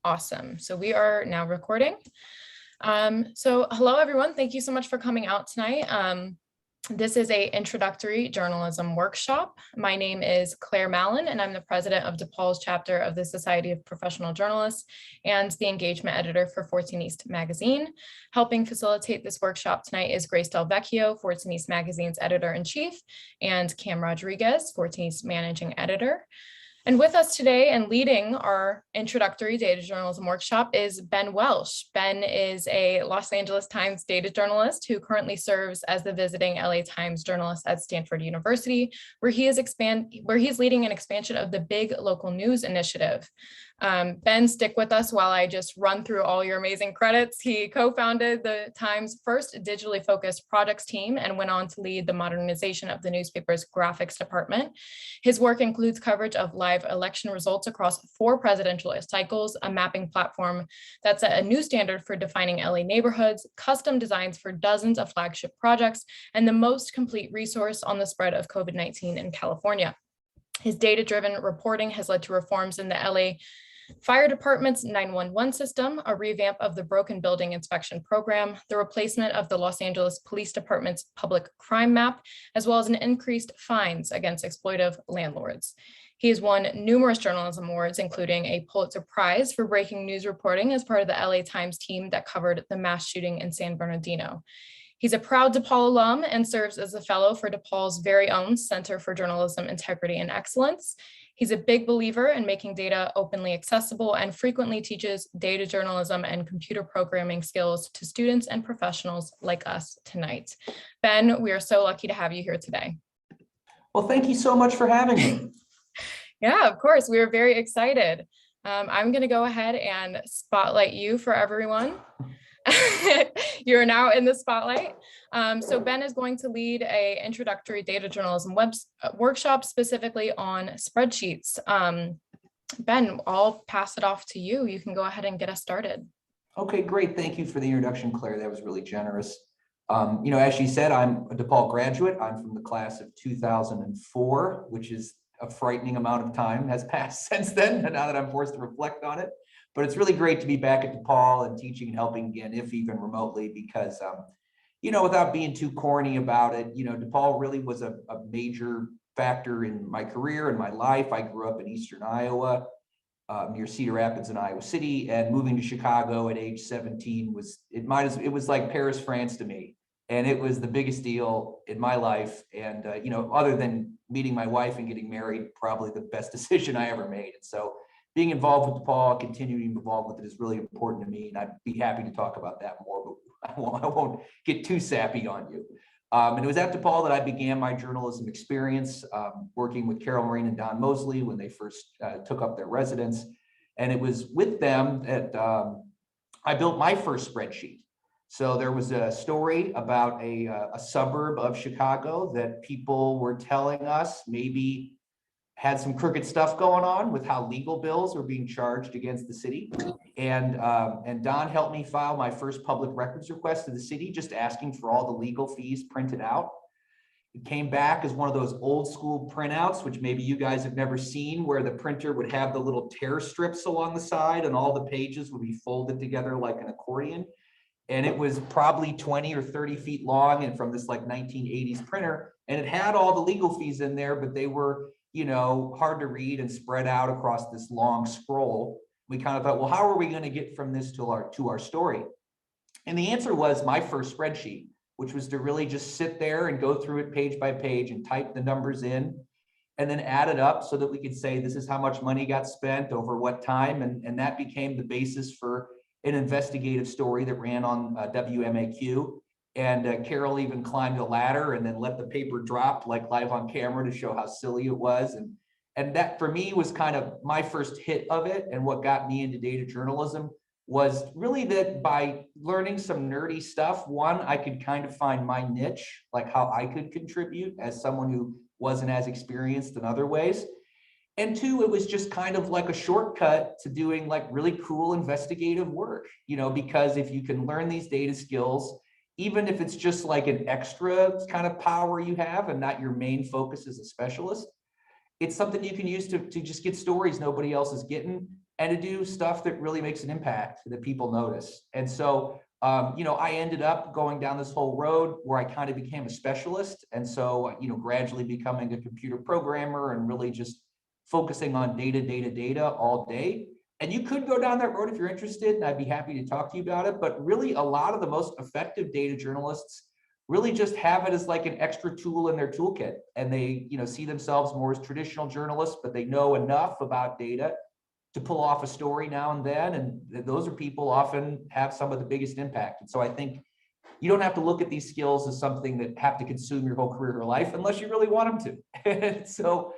Awesome. So we are now recording. So hello, everyone. Thank you so much for coming out tonight. This is a introductory journalism workshop. My name is Claire Mallon, and I'm the president of DePaul's chapter of the Society of Professional Journalists and the engagement editor for 14 East magazine. Helping facilitate this workshop tonight is Grace Del Vecchio, 14 East magazine's editor-in-chief, and Cam Rodriguez, 14 East managing editor. And with us today and leading our introductory data journalism workshop is Ben Welsh. Ben is a Los Angeles Times data journalist who currently serves as the visiting LA Times journalist at Stanford University, where he is leading an expansion of the Big Local News initiative. Ben, stick with us while I just run through all your amazing credits. He co-founded the Times' first digitally focused projects team and went on to lead the modernization of the newspaper's graphics department. His work includes coverage of live election results across 4 presidential cycles, a mapping platform that set a new standard for defining LA neighborhoods, custom designs for dozens of flagship projects, and the most complete resource on the spread of COVID-19 in California. His data-driven reporting has led to reforms in the LA Fire Department's 911 system, a revamp of the broken building inspection program, the replacement of the Los Angeles Police Department's public crime map, as well as an increased fines against exploitive landlords. He has won numerous journalism awards, including a Pulitzer Prize for breaking news reporting as part of the LA Times team that covered the mass shooting in San Bernardino. He's a proud DePaul alum and serves as a fellow for DePaul's very own Center for Journalism Integrity and Excellence. He's a big believer in making data openly accessible and frequently teaches data journalism and computer programming skills to students and professionals like us tonight. Ben, we are so lucky to have you here today. Well, thank you so much for having me. Yeah, of course. We are very excited. I'm going to go ahead and spotlight you for everyone. You're now in the spotlight. So Ben is going to lead an introductory data journalism workshop specifically on spreadsheets. Ben, I'll pass it off to you. You can go ahead and get us started. Okay, great. Thank you for the introduction, Claire. That was really generous. As she said, I'm a DePaul graduate. I'm from the class of 2004, which is a frightening amount of time has passed since then, and now that I'm forced to reflect on it. But it's really great to be back at DePaul and teaching and helping again, if even remotely, because, without being too corny about it, DePaul really was a major factor in my career and my life. I grew up in Eastern Iowa, near Cedar Rapids in Iowa City, and moving to Chicago at age 17 it was like Paris, France to me. And it was the biggest deal in my life. And, other than meeting my wife and getting married, probably the best decision I ever made. And so being involved with DePaul, continuing to be involved with it is really important to me. And I'd be happy to talk about that more, but I won't get too sappy on you. And it was at DePaul that I began my journalism experience, working with Carol Marine and Don Mosley when they first took up their residence. And it was with them that I built my first spreadsheet. So there was a story about a suburb of Chicago that people were telling us maybe had some crooked stuff going on with how legal bills were being charged against the city. And Don helped me file my first public records request to the city, just asking for all the legal fees printed out. It came back as one of those old school printouts, which maybe you guys have never seen, where the printer would have the little tear strips along the side and all the pages would be folded together like an accordion. And it was probably 20 or 30 feet long and from this like 1980s printer. And it had all the legal fees in there, but they were, hard to read and spread out across this long scroll. We kind of thought, well, how are we going to get from this to our story? And the answer was my first spreadsheet, which was to really just sit there and go through it page by page and type the numbers in and then add it up so that we could say, this is how much money got spent over what time. And that became the basis for an investigative story that ran on WMAQ. And Carol even climbed a ladder and then let the paper drop like live on camera to show how silly it was. And that for me was kind of my first hit of it. And what got me into data journalism was really that by learning some nerdy stuff, one, I could kind of find my niche, like how I could contribute as someone who wasn't as experienced in other ways. And two, it was just kind of like a shortcut to doing like really cool investigative work, because if you can learn these data skills, even if it's just like an extra kind of power you have and not your main focus as a specialist, it's something you can use to just get stories nobody else is getting. and to do stuff that really makes an impact that people notice. And so, I ended up going down this whole road where I kind of became a specialist. And so, gradually becoming a computer programmer and really just focusing on data all day. And you could go down that road if you're interested, and I'd be happy to talk to you about it. But really, a lot of the most effective data journalists really just have it as like an extra tool in their toolkit. And they, see themselves more as traditional journalists, but they know enough about data to pull off a story now and then. And those are people often have some of the biggest impact. And so I think you don't have to look at these skills as something that have to consume your whole career or life unless you really want them to. So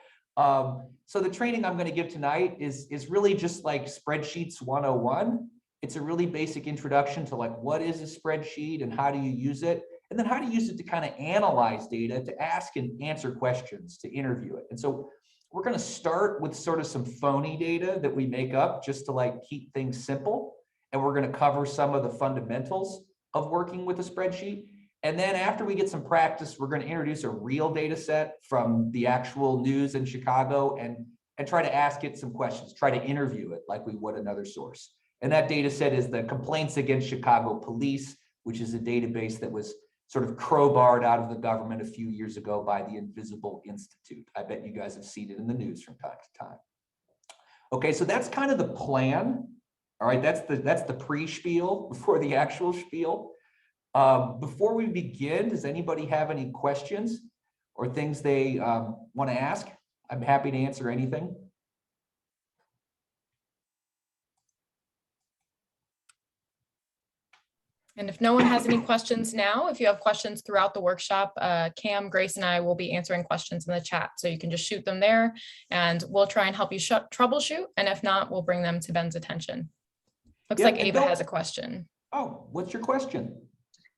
the training I'm going to give tonight is really just like Spreadsheets 101. It's a really basic introduction to like, what is a spreadsheet and how do you use it? And then how to use it to kind of analyze data, to ask and answer questions, to interview it. And so we're going to start with sort of some phony data that we make up just to like keep things simple. And we're going to cover some of the fundamentals of working with a spreadsheet. And then after we get some practice, we're going to introduce a real data set from the actual news in Chicago and try to ask it some questions, try to interview it like we would another source. And that data set is the Complaints Against Chicago Police, which is a database that was sort of crowbarred out of the government a few years ago by the Invisible Institute. I bet you guys have seen it in the news from time to time. Okay, so that's kind of the plan. All right, that's the pre-spiel before the actual spiel. Before we begin, does anybody have any questions or things they want to ask? I'm happy to answer anything. And if no one has any questions now, if you have questions throughout the workshop, Cam, Grace, and I will be answering questions in the chat. So you can just shoot them there and we'll try and help you troubleshoot. And if not, we'll bring them to Ben's attention. Looks like Ava has a question. Oh, what's your question?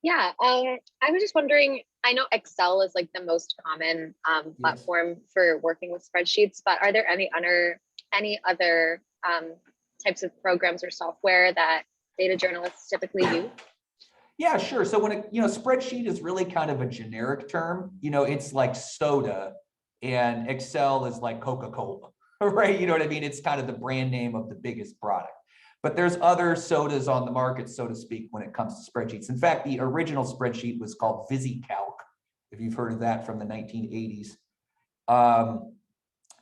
Yeah, I was just wondering, I know Excel is like the most common platform for working with spreadsheets, but are there any other types of programs or software that data journalists typically use? Yeah, sure. So when spreadsheet is really kind of a generic term, it's like soda and Excel is like Coca-Cola, right? You know what I mean? It's kind of the brand name of the biggest product. But there's other sodas on the market, so to speak, when it comes to spreadsheets. In fact, the original spreadsheet was called VisiCalc, if you've heard of that, from the 1980s.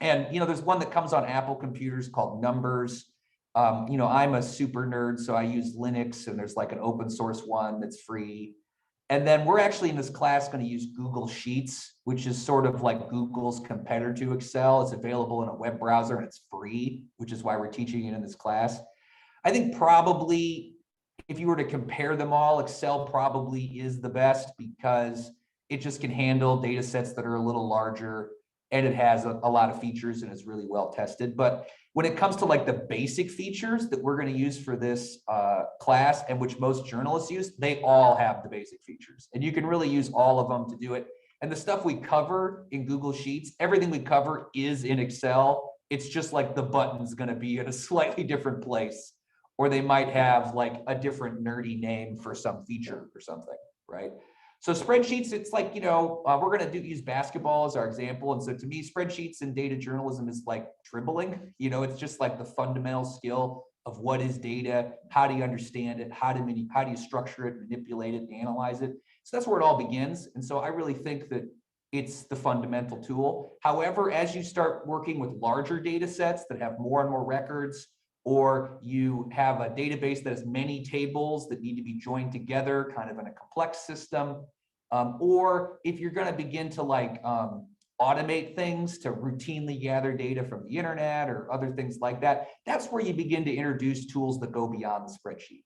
And there's one that comes on Apple computers called Numbers. I'm a super nerd, so I use Linux, and there's like an open source one that's free. And then we're actually in this class going to use Google Sheets, which is sort of like Google's competitor to Excel. It's available in a web browser and it's free, which is why we're teaching it in this class. I think probably if you were to compare them all, Excel probably is the best because it just can handle data sets that are a little larger and it has a lot of features and is really well tested. But when it comes to like the basic features that we're going to use for this class and which most journalists use, they all have the basic features and you can really use all of them to do it. And the stuff we cover in Google Sheets, everything we cover is in Excel. It's just like the button's going to be in a slightly different place, or they might have like a different nerdy name for some feature or something, right? So spreadsheets, it's like, we're going to use basketball as our example. And so to me, spreadsheets and data journalism is like dribbling. It's just like the fundamental skill of what is data, how do you understand it, how do you structure it, manipulate it, analyze it. So that's where it all begins. And so I really think that it's the fundamental tool. However, as you start working with larger data sets that have more and more records, or you have a database that has many tables that need to be joined together kind of in a complex system, or if you're going to begin to like automate things to routinely gather data from the internet or other things like that, that's where you begin to introduce tools that go beyond the spreadsheet.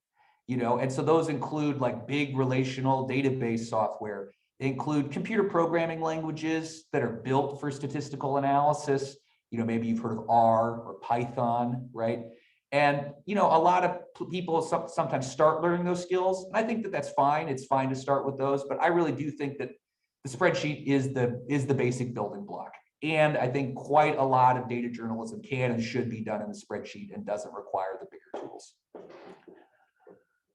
And so those include like big relational database software. They include computer programming languages that are built for statistical analysis. Maybe you've heard of R or Python, right? And, a lot of people sometimes start learning those skills. And I think that that's fine. It's fine to start with those, but I really do think that the spreadsheet is the basic building block. And I think quite a lot of data journalism can and should be done in the spreadsheet and doesn't require the bigger tools.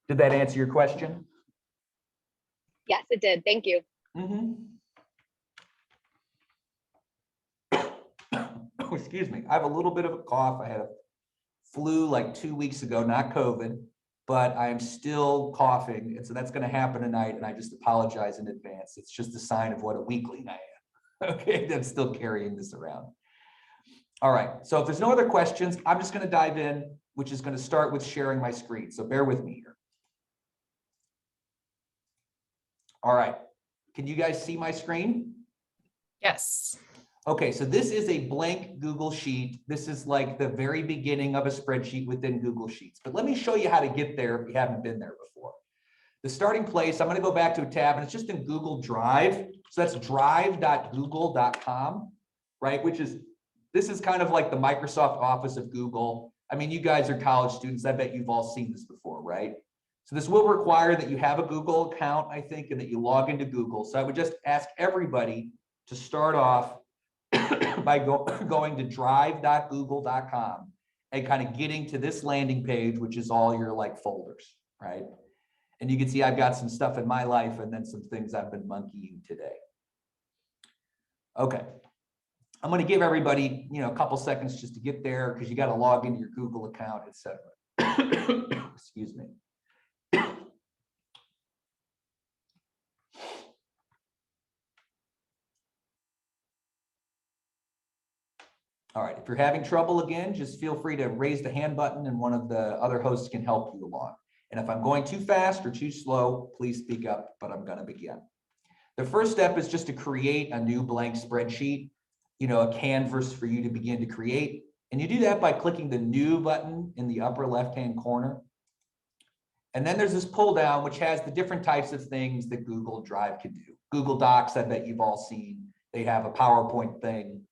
Did that answer your question? Yes, it did. Thank you. Oh, excuse me. I have a little bit of a cough. I had a flu like 2 weeks ago, not COVID, but I'm still coughing. And so that's going to happen tonight. And I just apologize in advance. It's just a sign of what a weakling I am. Okay, I'm still carrying this around. All right, so if there's no other questions, I'm just going to dive in, which is going to start with sharing my screen. So bear with me here. All right, can you guys see my screen? Yes. Okay, so this is a blank Google Sheet. This is like the very beginning of a spreadsheet within Google Sheets. But let me show you how to get there if you haven't been there before. The starting place, I'm going to go back to a tab, and it's just in Google Drive. So that's drive.google.com, right? This is kind of like the Microsoft Office of Google. I mean, you guys are college students. I bet you've all seen this before, right? So this will require that you have a Google account, I think, and that you log into Google. So I would just ask everybody to start off by going to drive.google.com and kind of getting to this landing page, which is all your like folders, right? And you can see I've got some stuff in my life and then some things I've been monkeying today. Okay. I'm going to give everybody, a couple seconds just to get there because you got to log into your Google account, etc. Excuse me. All right, if you're having trouble again, just feel free to raise the hand button and one of the other hosts can help you along. And if I'm going too fast or too slow, please speak up, but I'm going to begin. The first step is just to create a new blank spreadsheet, a canvas for you to begin to create. And you do that by clicking the new button in the upper left-hand corner. And then there's this pull down, which has the different types of things that Google Drive can do. Google Docs, I bet you've all seen. They have a PowerPoint thing,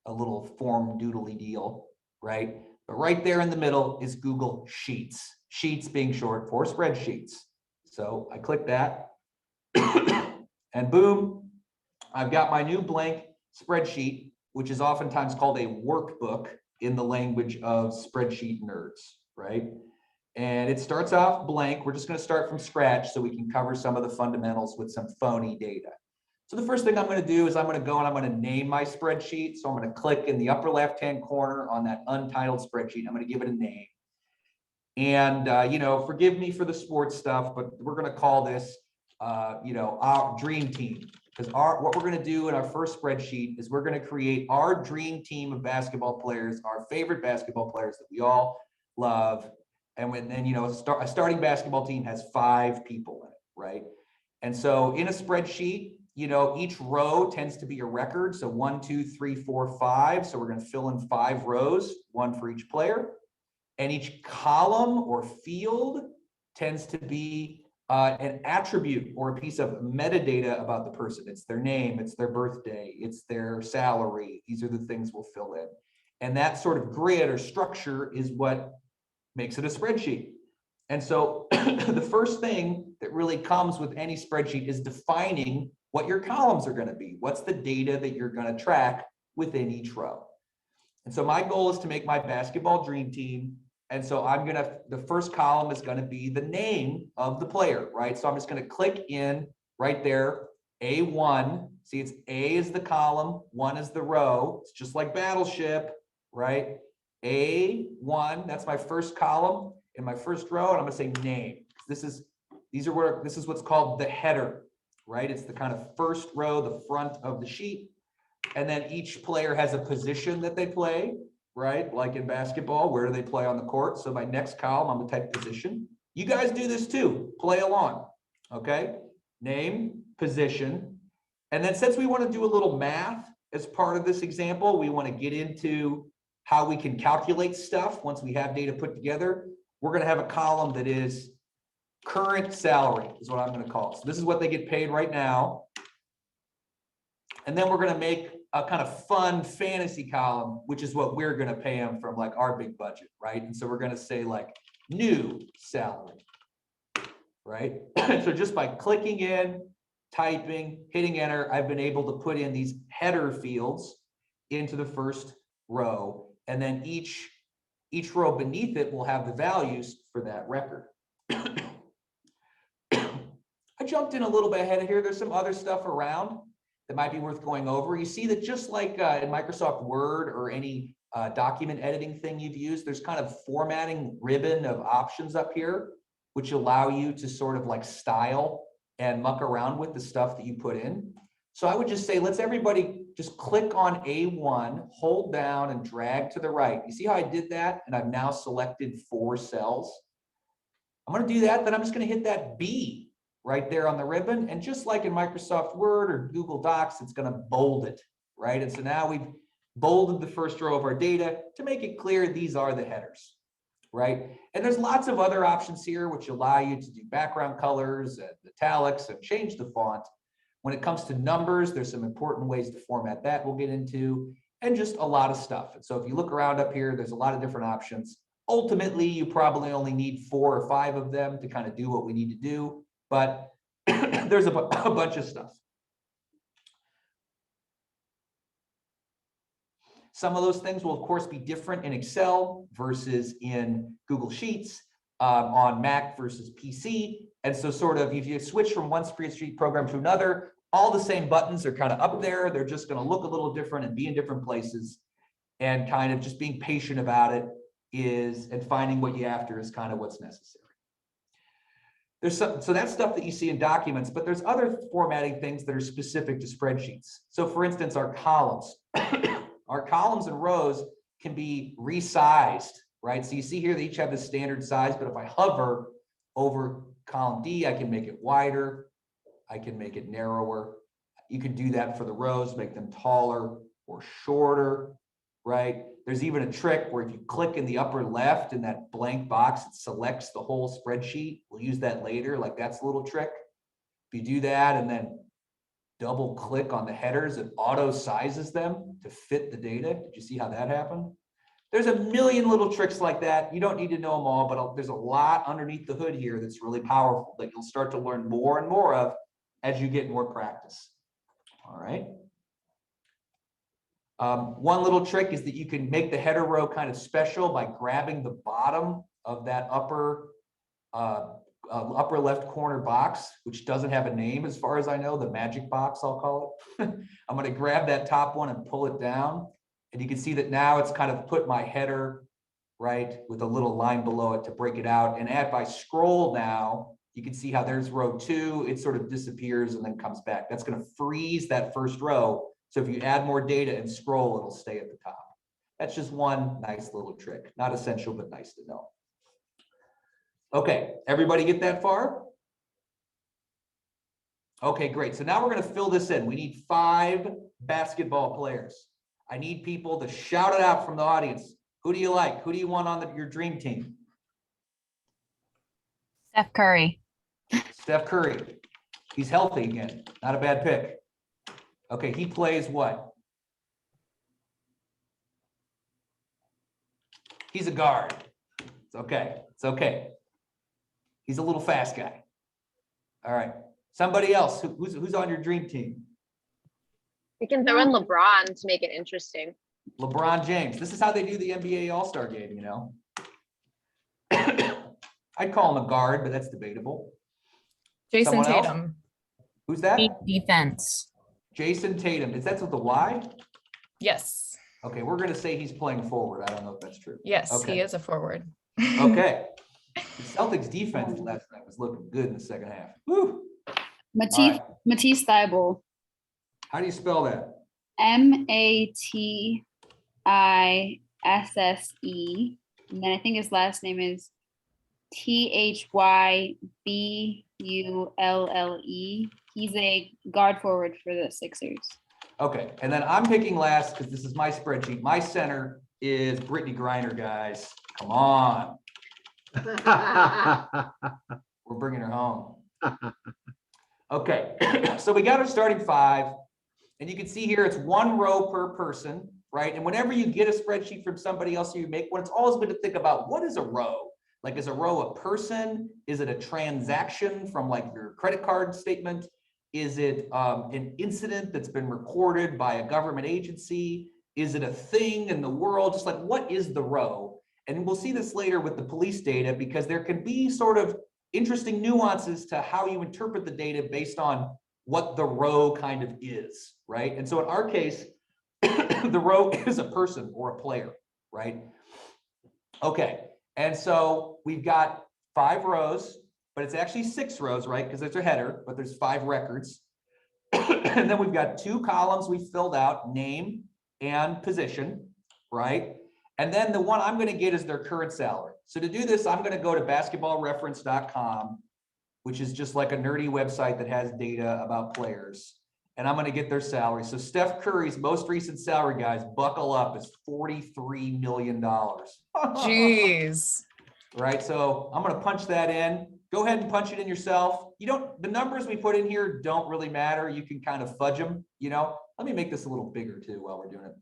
a little form doodly deal, right? But right there in the middle is Google Sheets. Sheets being short for spreadsheets. So I click that and boom, I've got my new blank spreadsheet, which is oftentimes called a workbook in the language of spreadsheet nerds, right? And it starts off blank. We're just going to start from scratch so we can cover some of the fundamentals with some phony data. So the first thing I'm going to do is I'm going to go and I'm going to name my spreadsheet. So I'm going to click in the upper left-hand corner on that untitled spreadsheet. I'm going to give it a name. And, forgive me for the sports stuff, but we're going to call this, our dream team. Because what we're going to do in our first spreadsheet is we're going to create our dream team of basketball players, our favorite basketball players that we all love. And then, a starting basketball team has 5 people in it, right? And so in a spreadsheet, each row tends to be a record. So 1, 2, 3, 4, 5. So we're going to fill in 5 rows, 1 for each player. And each column or field tends to be an attribute or a piece of metadata about the person. It's their name, it's their birthday, it's their salary. These are the things we'll fill in. And that sort of grid or structure is what makes it a spreadsheet. And so the first thing that really comes with any spreadsheet is defining what your columns are going to be. What's the data that you're going to track within each row? And so my goal is to make my basketball dream team. And so the first column is going to be the name of the player, right? So I'm just going to click in right there, A1. See, it's A is the column, 1 is the row. It's just like Battleship, right? A1, that's my first column in my first row, and I'm going to say name. This is what's called the header, right? It's the kind of first row, the front of the sheet. And then each player has a position that they play, right? Like in basketball, where do they play on the court? So my next column, I'm going to type position. You guys do this too. Play along, okay? Name, position. And then since we want to do a little math as part of this example, we want to get into how we can calculate stuff once we have data put together. We're going to have a column that is current salary is what I'm going to call it. So this is what they get paid right now. And then we're going to make a kind of fun fantasy column, which is what we're going to pay them from like our big budget, right? And so we're going to say like new salary, right? So just by clicking in, typing, hitting enter, I've been able to put in these header fields into the first row. And then each row beneath it will have the values for that record. I jumped in a little bit ahead of here. There's some other stuff around that might be worth going over. You see that just like in Microsoft Word or any document editing thing you've used, there's kind of formatting ribbon of options up here, which allow you to sort of like style and muck around with the stuff that you put in. So I would just say, let's everybody just click on A1, hold down and drag to the right. You see how I did that? And I've now selected 4 cells. I'm going to do that, then I'm just going to hit that B right there on the ribbon. And just like in Microsoft Word or Google Docs, it's going to bold it, right? And so now we've bolded the first row of our data to make it clear these are the headers, right? And there's lots of other options here which allow you to do background colors and italics and change the font. When it comes to numbers, there's some important ways to format that we'll get into, and just a lot of stuff. And so if you look around up here, there's a lot of different options. Ultimately, you probably only need 4 or 5 of them to kind of do what we need to do, but there's a bunch of stuff. Some of those things will, of course, be different in Excel versus in Google Sheets, on Mac versus PC. And so sort of if you switch from one spreadsheet program to another, all the same buttons are kind of up there. They're just going to look a little different and be in different places. And kind of just being patient about it and finding what you're after is kind of what's necessary. So that's stuff that you see in documents, but there's other formatting things that are specific to spreadsheets. So for instance, our columns. Our columns and rows can be resized, right? So you see here they each have the standard size, but if I hover over column D, I can make it wider. I can make it narrower. You can do that for the rows, make them taller or shorter, right? There's even a trick where if you click in the upper left in that blank box, it selects the whole spreadsheet. We'll use that later, like that's a little trick. If you do that and then double click on the headers, it auto sizes them to fit the data. Did you see how that happened? There's a million little tricks like that. You don't need to know them all, but there's a lot underneath the hood here that's really powerful that you'll start to learn more and more of as you get more practice. All right. One little trick is that you can make the header row kind of special by grabbing the bottom of that upper left corner box, which doesn't have a name as far as I know, the magic box, I'll call it. I'm going to grab that top one and pull it down. And you can see that now it's kind of put my header right with a little line below it to break it out. And if I scroll now, you can see how there's row 2, it sort of disappears and then comes back. That's going to freeze that first row. So if you add more data and scroll, it'll stay at the top. That's just one nice little trick. Not essential, but nice to know. Okay, everybody get that far? Okay, great. So now we're going to fill this in. We need 5 basketball players. I need people to shout it out from the audience. Who do you like? Who do you want on your dream team? Steph Curry. Steph Curry. He's healthy again. Not a bad pick. Okay, he plays what? He's a guard. It's okay. It's okay. He's a little fast guy. All right. Somebody else. Who's on your dream team? We can throw in LeBron to make it interesting. LeBron James. This is how they do the NBA All-Star game, you know. I'd call him a guard, but that's debatable. Jason Someone else? Tatum. Who's that? Defense. Jason Tatum. Is that with the Y? Yes. Okay, we're going to say he's playing forward. I don't know if that's true. Yes, Okay. he is a forward. Okay. The Celtics defense last night was looking good in the second half. Woo. Matisse Thybulle. How do you spell that? Matisse. And then I think his last name is Thybulle. He's a guard forward for the Sixers. Okay, and then I'm picking last because this is my spreadsheet. My center is Brittany Griner, guys. Come on. We're bringing her home. Okay, so we got our starting 5. And you can see here it's 1 row per person, right? And whenever you get a spreadsheet from somebody else or you make one, it's always good to think about what is a row? Like, is a row a person? Is it a transaction from like your credit card statement? Is it an incident that's been recorded by a government agency? Is it a thing in the world? Just like, what is the row? And we'll see this later with the police data because there can be sort of interesting nuances to how you interpret the data based on what the row kind of is, right? And so in our case, the row is a person or a player, right? Okay, and so we've got 5 rows, but it's actually 6 rows, right? Because there's a header, but there's 5 records. And then we've got 2 columns we filled out, name and position, right? And then the one I'm going to get is their current salary. So to do this, I'm going to go to basketballreference.com, which is just like a nerdy website that has data about players. And I'm going to get their salary. So Steph Curry's most recent salary, guys, buckle up, is $43 million. Jeez. Right, so I'm going to punch that in. Go ahead and punch it in yourself. The numbers we put in here don't really matter. You can kind of fudge them, Let me make this a little bigger too while we're doing it.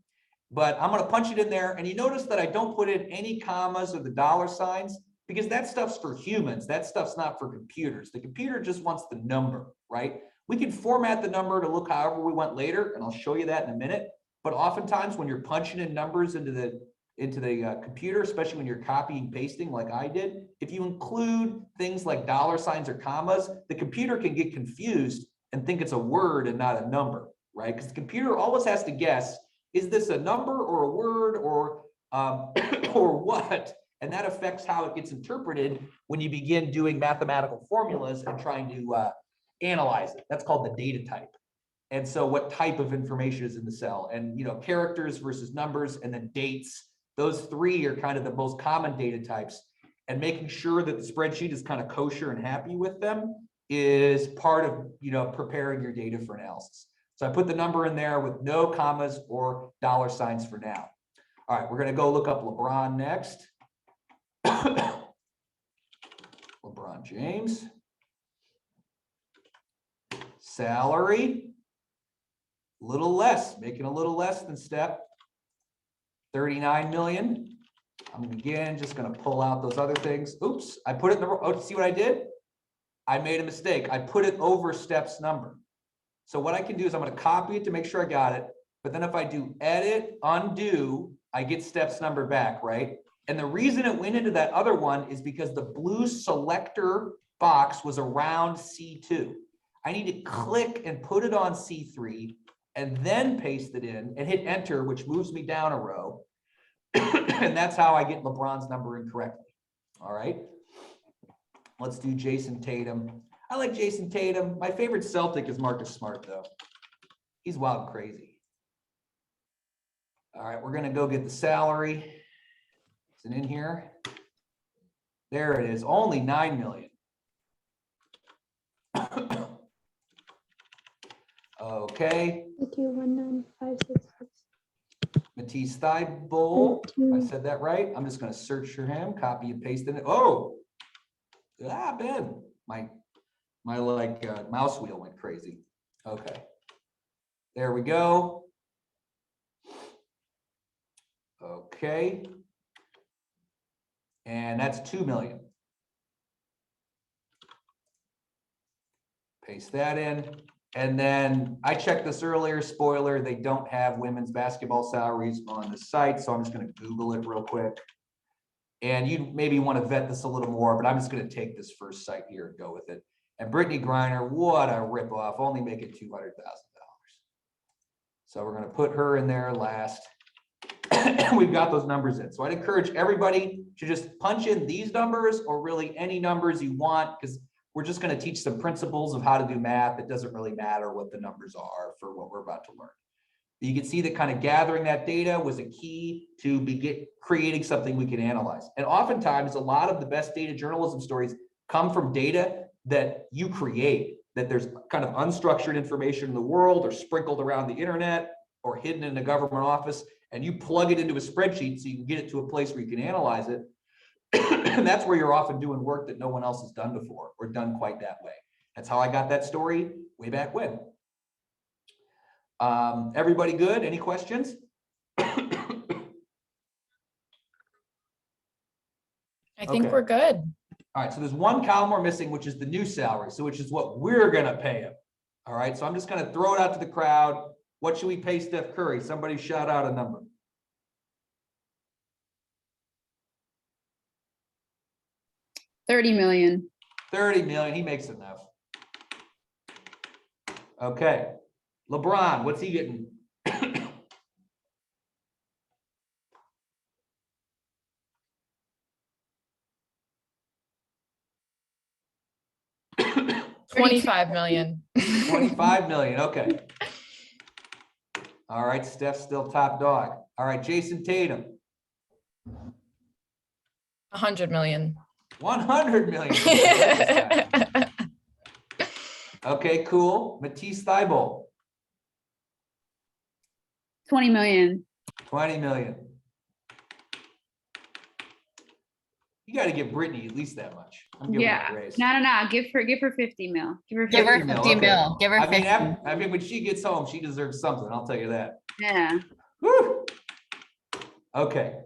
But I'm going to punch it in there. And you notice that I don't put in any commas or the dollar signs because that stuff's for humans. That stuff's not for computers. The computer just wants the number, right? We can format the number to look however we want later, and I'll show you that in a minute. But oftentimes when you're punching in numbers into the computer, especially when you're copying, pasting like I did, if you include things like dollar signs or commas, the computer can get confused and think it's a word and not a number, right? Because the computer always has to guess, is this a number or a word or or what? And that affects how it gets interpreted when you begin doing mathematical formulas and trying to analyze it. That's called the data type. And so what type of information is in the cell, and characters versus numbers, and then dates. Those 3 are kind of the most common data types, and making sure that the spreadsheet is kind of kosher and happy with them is part of preparing your data for analysis. So I put the number in there with no commas or dollar signs for now. All right, we're going to go look up LeBron next. LeBron James. Salary. Little less, making a little less than Steph. 39 million. I'm again just going to pull out those other things. Oops, I put it in the, oh, see what I did? I made a mistake. I put it over Steph's number. So what I can do is I'm going to copy it to make sure I got it. But then if I do edit, undo, I get Steph's number back, right? And the reason it went into that other one is because the blue selector box was around C2. I need to click and put it on C3 and then paste it in and hit enter, which moves me down a row. And that's how I get LeBron's number incorrectly. All right. Let's do Jason Tatum. I like Jason Tatum. My favorite Celtic is Marcus Smart, though. He's wild and crazy. All right, we're going to go get the salary. Is it in here? There it is. Only 9 million. Okay. Matisse Thybulle. I said that right. I'm just going to search for him, copy and paste in it. Oh, Ben. My mouse wheel went crazy. Okay. There we go. Okay. And that's 2 million. Paste that in. And then I checked this earlier, spoiler, they don't have women's basketball salaries on the site. So I'm just going to Google it real quick. And you maybe want to vet this a little more, but I'm just going to take this first site here and go with it. And Brittany Griner, what a ripoff, only making $200,000. So we're going to put her in there last. We've got those numbers in. So I'd encourage everybody to just punch in these numbers or really any numbers you want, because we're just going to teach some principles of how to do math. It doesn't really matter what the numbers are for what we're about to learn. You can see that kind of gathering that data was a key to begin creating something we can analyze. And oftentimes, a lot of the best data journalism stories come from data that you create, that there's kind of unstructured information in the world or sprinkled around the internet or hidden in a government office, and you plug it into a spreadsheet so you can get it to a place where you can analyze it. And that's where you're often doing work that no one else has done before or done quite that way. That's how I got that story way back when. Everybody good? Any questions? I think Okay. we're good. All right, so there's one column we're missing, which is the new salary, so which is what we're gonna pay him. All right, so I'm just gonna throw it out to the crowd. What should we pay Steph Curry? Somebody shout out a number. 30 million. 30 million, he makes enough. Okay, LeBron, what's he getting? 25 million. 25 million, okay. All right, Steph's still top dog. All right, Jason Tatum, 100 million. 100 million. Okay, cool. Matisse Thibault, 20 million. 20 million. You got to give Brittany at least that much. I'm giving her Yeah. a raise. No. Give her 50 mil. Give her 50. Give her 50 mil, 50 okay. mil. Give her I mean, 50. I mean, when she gets home, she deserves something. I'll tell you that. Yeah. Woo! Okay,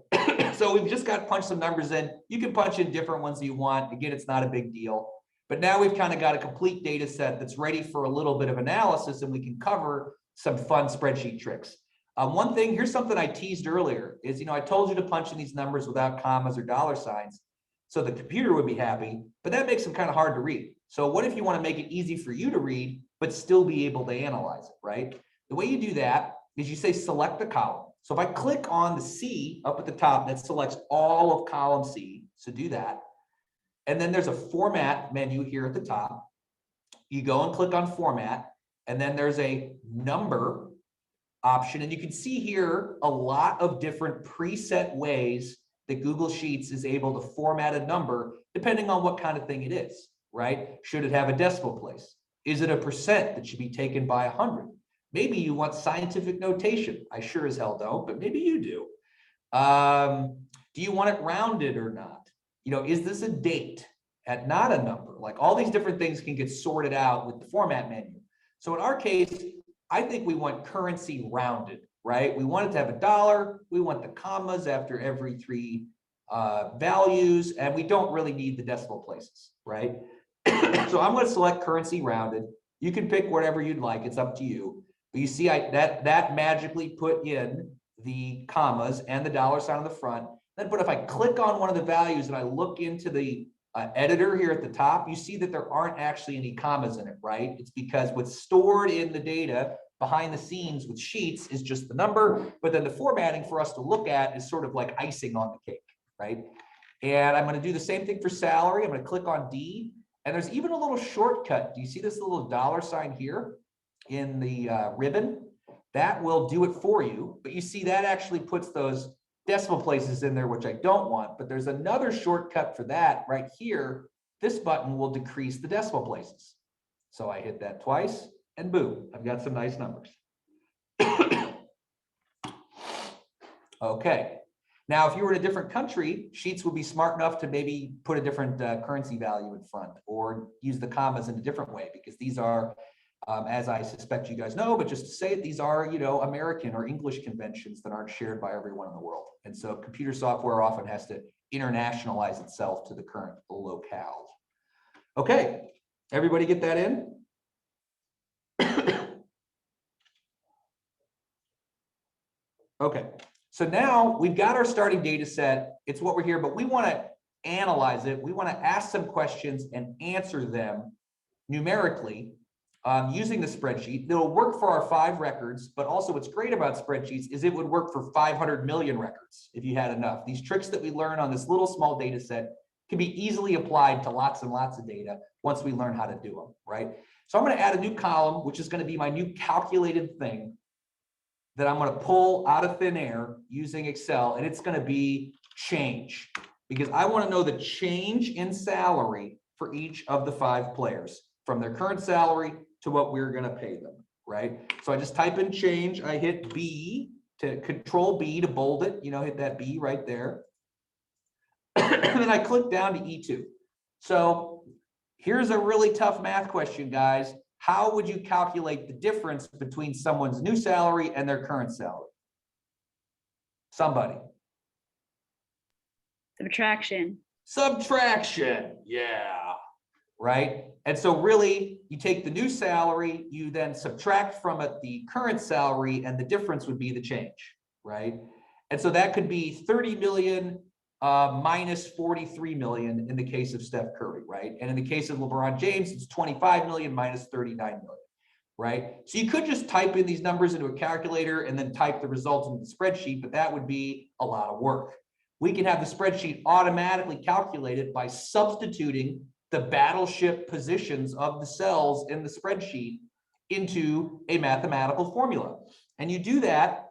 so we've just got to punch some numbers in. You can punch in different ones that you want. Again, it's not a big deal. But now we've kind of got a complete data set that's ready for a little bit of analysis, and we can cover some fun spreadsheet tricks. One thing, here's something I teased earlier is, I told you to punch in these numbers without commas or dollar signs so the computer would be happy, but that makes them kind of hard to read. So what if you want to make it easy for you to read, but still be able to analyze it, right? The way you do that is you say select the column. So if I click on the C up at the top, that selects all of column C. So do that. And then there's a format menu here at the top. You go and click on format, and then there's a number option. And you can see here a lot of different preset ways that Google Sheets is able to format a number depending on what kind of thing it is, right? Should it have a decimal place? Is it a percent that should be taken by 100? Maybe you want scientific notation. I sure as hell don't, but maybe you do. Do you want it rounded or not? Is this a date and not a number? Like all these different things can get sorted out with the format menu. So in our case, I think we want currency rounded, right? We want it to have a dollar. We want the commas after every three values, and we don't really need the decimal places, right? So I'm going to select currency rounded. You can pick whatever you'd like. It's up to you. But you see that magically put in the commas and the dollar sign on the front. But if I click on one of the values and I look into the editor here at the top, you see that there aren't actually any commas in it, right? It's because what's stored in the data behind the scenes with Sheets is just the number, but then the formatting for us to look at is sort of like icing on the cake, right? And I'm going to do the same thing for salary. I'm going to click on D, and there's even a little shortcut. Do you see this little dollar sign here in the ribbon? That will do it for you, but you see that actually puts those decimal places in there, which I don't want, but there's another shortcut for that right here. This button will decrease the decimal places. So I hit that twice and boom, I've got some nice numbers. Okay. Now, if you were in a different country, Sheets would be smart enough to maybe put a different currency value in front or use the commas in a different way, because these are, as I suspect you guys know, but just to say it, these are, American or English conventions that aren't shared by everyone in the world. And so computer software often has to internationalize itself to the current locale. Okay, everybody get that in? Okay, so now we've got our starting data set. It's what we're here, but we want to analyze it. We want to ask some questions and answer them numerically using the spreadsheet. It'll work for our 5 records, but also what's great about spreadsheets is it would work for 500 million records if you had enough. These tricks that we learn on this little small data set can be easily applied to lots and lots of data once we learn how to do them, right? So I'm going to add a new column, which is going to be my new calculated thing that I'm going to pull out of thin air using Excel, and it's going to be change, because I want to know the change in salary for each of the 5 players from their current salary to what we're going to pay them, right? So I just type in change. I hit B to Control B to bold it, hit that B right there. And then I click down to E2. So here's a really tough math question, guys. How would you calculate the difference between someone's new salary and their current salary? Somebody. Subtraction. Subtraction, yeah, right? And so really, you take the new salary, you then subtract from it the current salary, and the difference would be the change, right? And so that could be 30 million minus 43 million in the case of Steph Curry, right? And in the case of LeBron James, it's 25 million minus 39 million, right? So you could just type in these numbers into a calculator and then type the results into the spreadsheet, but that would be a lot of work. We can have the spreadsheet automatically calculate it by substituting the battleship positions of the cells in the spreadsheet into a mathematical formula. And you do that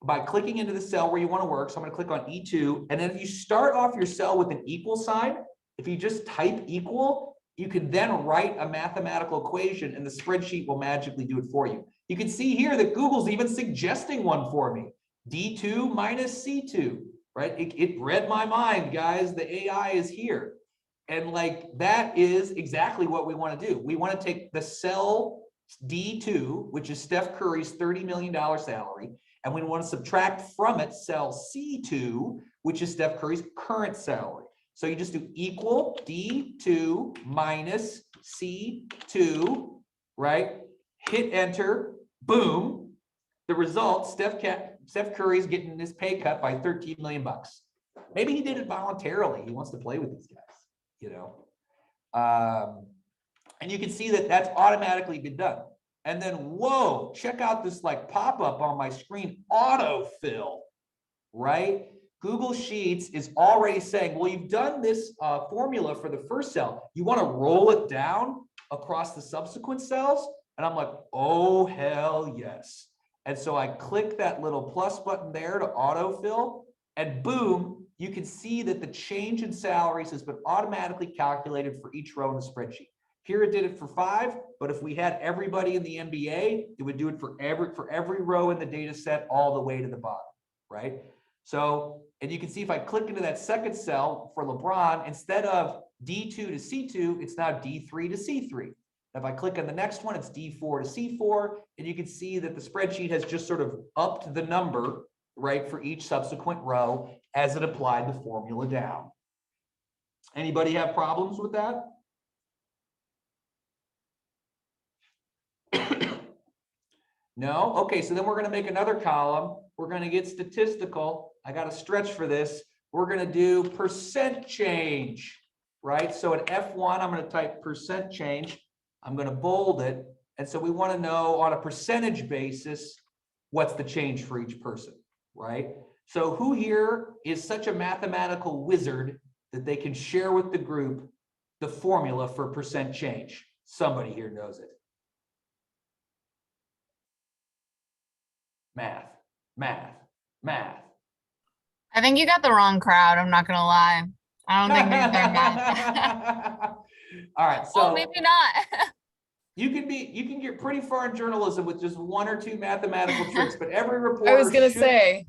by clicking into the cell where you want to work. So I'm going to click on E2. And then if you start off your cell with an equal sign, if you just type equal, you can then write a mathematical equation and the spreadsheet will magically do it for you. You can see here that Google's even suggesting one for me. D2 minus C2, right? It read my mind, guys. The AI is here. And like, that is exactly what we want to do. We want to take the cell D2, which is Steph Curry's $30 million salary, and we want to subtract from it cell C2, which is Steph Curry's current salary. So you just do equal D2 minus C2, right? Hit enter, boom. The result, Steph Curry's getting his pay cut by 13 million bucks. Maybe he did it voluntarily. He wants to play with these guys, you know. And you can see that that's automatically been done. And then, whoa, check out this like pop-up on my screen, autofill, right? Google Sheets is already saying, well, you've done this formula for the first cell. You want to roll it down across the subsequent cells? And I'm like, oh, hell yes. And so I click that little plus button there to autofill, and boom, you can see that the change in salaries has been automatically calculated for each row in the spreadsheet. Here it did it for 5, but if we had everybody in the NBA, it would do it for every row in the data set all the way to the bottom, right? So, and you can see if I click into that second cell for LeBron, instead of D2 to C2, it's now D3 to C3. If I click on the next one, it's D4 to C4, and you can see that the spreadsheet has just sort of upped the number, right, for each subsequent row as it applied the formula down. Anybody have problems with that? No? Okay, so then we're going to make another column. We're going to get statistical. I got to stretch for this. We're going to do percent change, right? So at F1, I'm going to type percent change. I'm going to bold it. And so we want to know on a percentage basis, what's the change for each person, right? So who here is such a mathematical wizard that they can share with the group the formula for percent change? Somebody here knows it. Math, math, math. I think you got the wrong crowd. I'm not gonna lie. I don't think they're math. All right, so Oh, maybe not. you can get pretty far in journalism with just 1 or 2 mathematical tricks, but every reporter I was gonna say.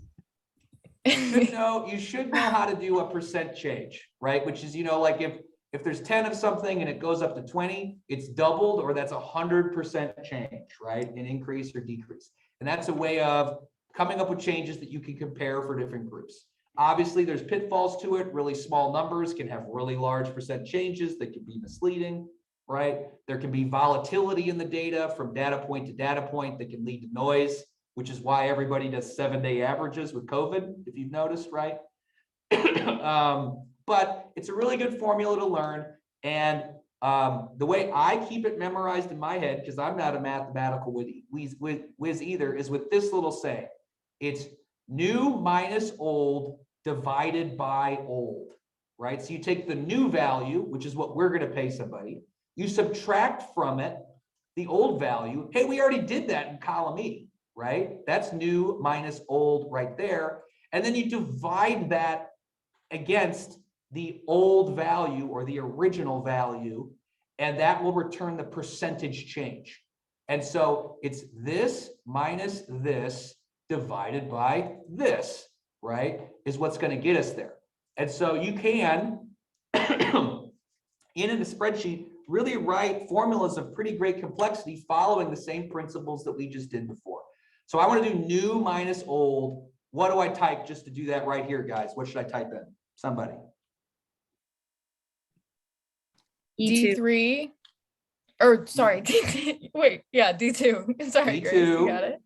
you should know how to do a percent change, right? Which is, you know, like if there's 10 of something and it goes up to 20, it's doubled, or that's 100% change, right? An increase or decrease. And that's a way of coming up with changes that you can compare for different groups. Obviously, there's pitfalls to it. Really small numbers can have really large percent changes that can be misleading, right? There can be volatility in the data from data point to data point that can lead to noise, which is why everybody does 7-day averages with COVID, if you've noticed, right? But it's a really good formula to learn. And the way I keep it memorized in my head, because I'm not a mathematical whiz either, is with this little saying. It's new minus old divided by old, right? So you take the new value, which is what we're going to pay somebody. You subtract from it the old value. Hey, we already did that in column E, right? That's new minus old right there. And then you divide that against the old value or the original value, and that will return the percentage change. And so it's this minus this divided by this, right, is what's going to get us there. And so you can, in a spreadsheet, really write formulas of pretty great complexity following the same principles that we just did before. So I want to do new minus old. What do I type just to do that right here, guys? What should I type in? Somebody. D3, or sorry, D2, wait, yeah, D2. Sorry, Grace, you got it.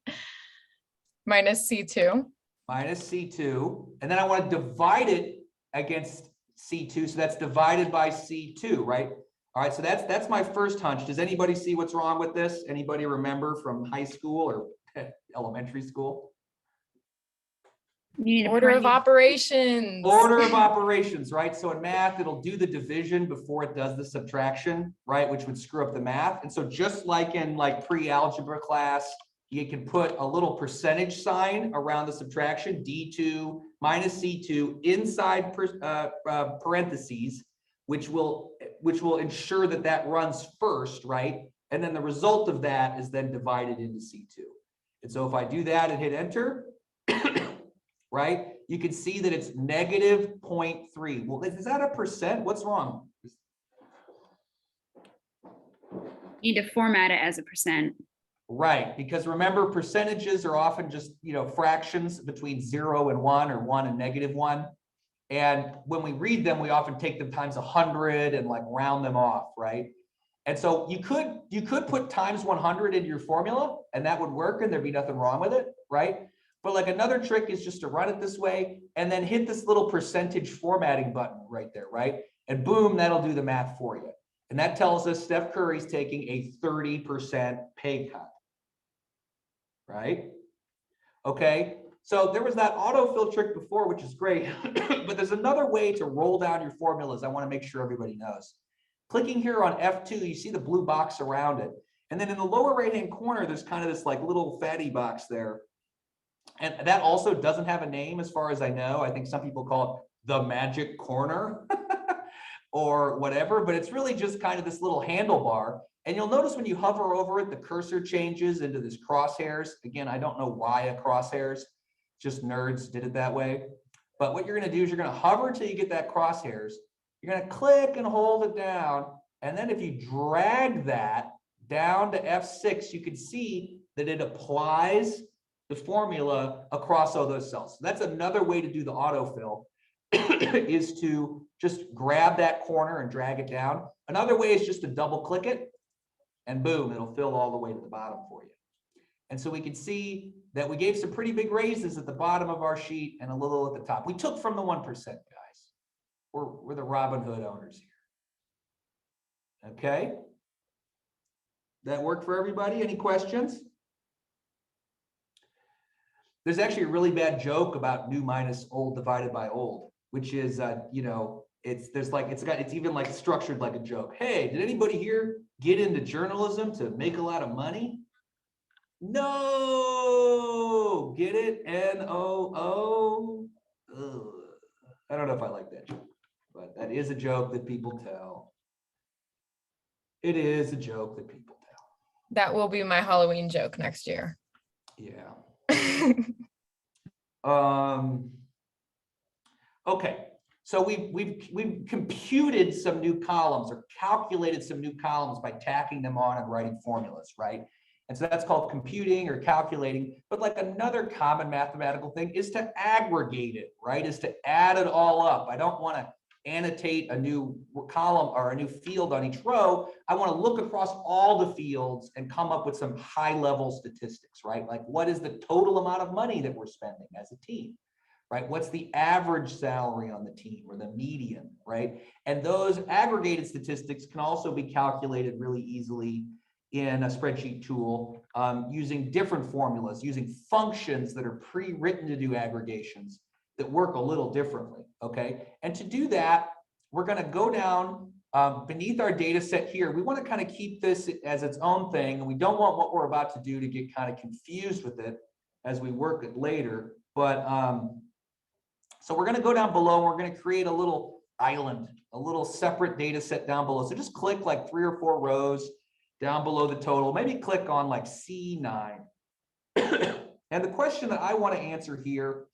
Minus C2. Minus C2. And then I want to divide it against C2. So that's divided by C2, right? All right, so that's my first hunch. Does anybody see what's wrong with this? Anybody remember from high school or elementary school? You need a Order of parade. operations. Order of operations, right? So in math, it'll do the division before it does the subtraction, right? Which would screw up the math. And so just like in like pre-algebra class, you can put a little percentage sign around the subtraction, D2 minus C2 inside parentheses, which will ensure that that runs first, right? And then the result of that is then divided into C2. And so if I do that and hit enter, right, you can see that it's negative 0.3. Well, is that a percent? What's wrong? You need to format it as a percent. Right, because remember, percentages are often just, you know, fractions between 0 and 1 or 1 and negative 1. And when we read them, we often take them times 100 and like round them off, right? And so you could put times 100 into your formula and that would work and there'd be nothing wrong with it, right? But like another trick is just to run it this way and then hit this little percentage formatting button right there, right? And boom, that'll do the math for you. And that tells us Steph Curry's taking a 30% pay cut, right? Okay, so there was that autofill trick before, which is great, but there's another way to roll down your formulas I want to make sure everybody knows. Clicking here on F2, you see the blue box around it. And then in the lower right-hand corner, there's kind of this like little fatty box there. And that also doesn't have a name as far as I know. I think some people call it the magic corner or whatever, but it's really just kind of this little handlebar. And you'll notice when you hover over it, the cursor changes into this crosshairs. Again, I don't know why a crosshairs, just nerds did it that way. But what you're going to do is you're going to hover until you get that crosshairs. You're going to click and hold it down. And then if you drag that down to F6, you can see that it applies the formula across all those cells. So that's another way to do the autofill is to just grab that corner and drag it down. Another way is just to double click it and boom, it'll fill all the way to the bottom for you. And so we can see that we gave some pretty big raises at the bottom of our sheet and a little at the top. We took from the 1%, guys. We're the Robin Hood owners here. Okay. That worked for everybody? Any questions? There's actually a really bad joke about new minus old divided by old, which is, you know, it's even like structured like a joke. Hey, did anybody here get into journalism to make a lot of money? No, get it? N-O-O. I don't know if I like that joke, but that is a joke that people tell. It is a joke that people tell. That will be my Halloween joke next year. Yeah. Okay. So we've computed some new columns or calculated some new columns by tacking them on and writing formulas, right? And so that's called computing or calculating. But like another common mathematical thing is to aggregate it, right? Is to add it all up. I don't want to annotate a new column or a new field on each row. I want to look across all the fields and come up with some high-level statistics, right? Like what is the total amount of money that we're spending as a team? Right? What's the average salary on the team or the median, right? And those aggregated statistics can also be calculated really easily in a spreadsheet tool using different formulas, using functions that are pre-written to do aggregations that work a little differently, okay? And to do that, we're gonna go down beneath our data set here. We wanna kind of keep this as its own thing, and we don't want what we're about to do to get kind of confused with it as we work it later. But so we're going to go down below and we're going to create a little island, a little separate data set down below. So just click like 3 or 4 rows down below the total, maybe click on like C9. And the question that I want to answer here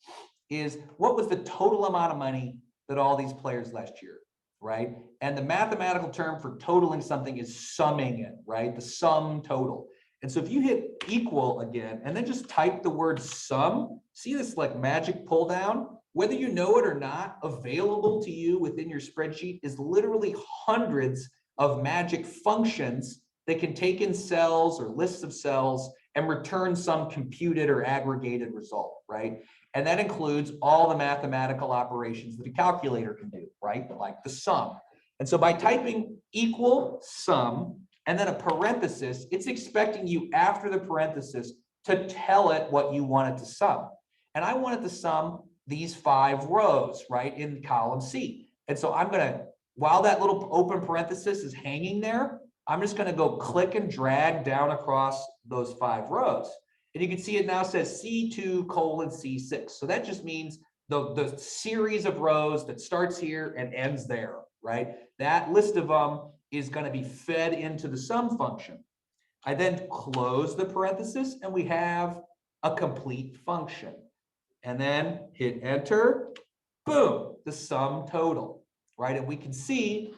is what was the total amount of money that all these players last year, right? And the mathematical term for totaling something is summing it, right? The sum total. And so if you hit equal again, and then just type the word sum, see this like magic pull down? Whether you know it or not, available to you within your spreadsheet is literally hundreds of magic functions that can take in cells or lists of cells and return some computed or aggregated result, right? And that includes all the mathematical operations that a calculator can do, right? Like the sum. And so by typing equal sum and then a parenthesis, it's expecting you after the parenthesis to tell it what you want it to sum. And I want it to sum these 5 rows, right, in column C. And so I'm gonna, while that little open parenthesis is hanging there, I'm just gonna go click and drag down across those 5 rows. And you can see it now says C2 colon C6. So that just means the series of rows that starts here and ends there, right? That list of them is gonna be fed into the sum function. I then close the parenthesis and we have a complete function. And then hit enter, boom, the sum total, right? And we can see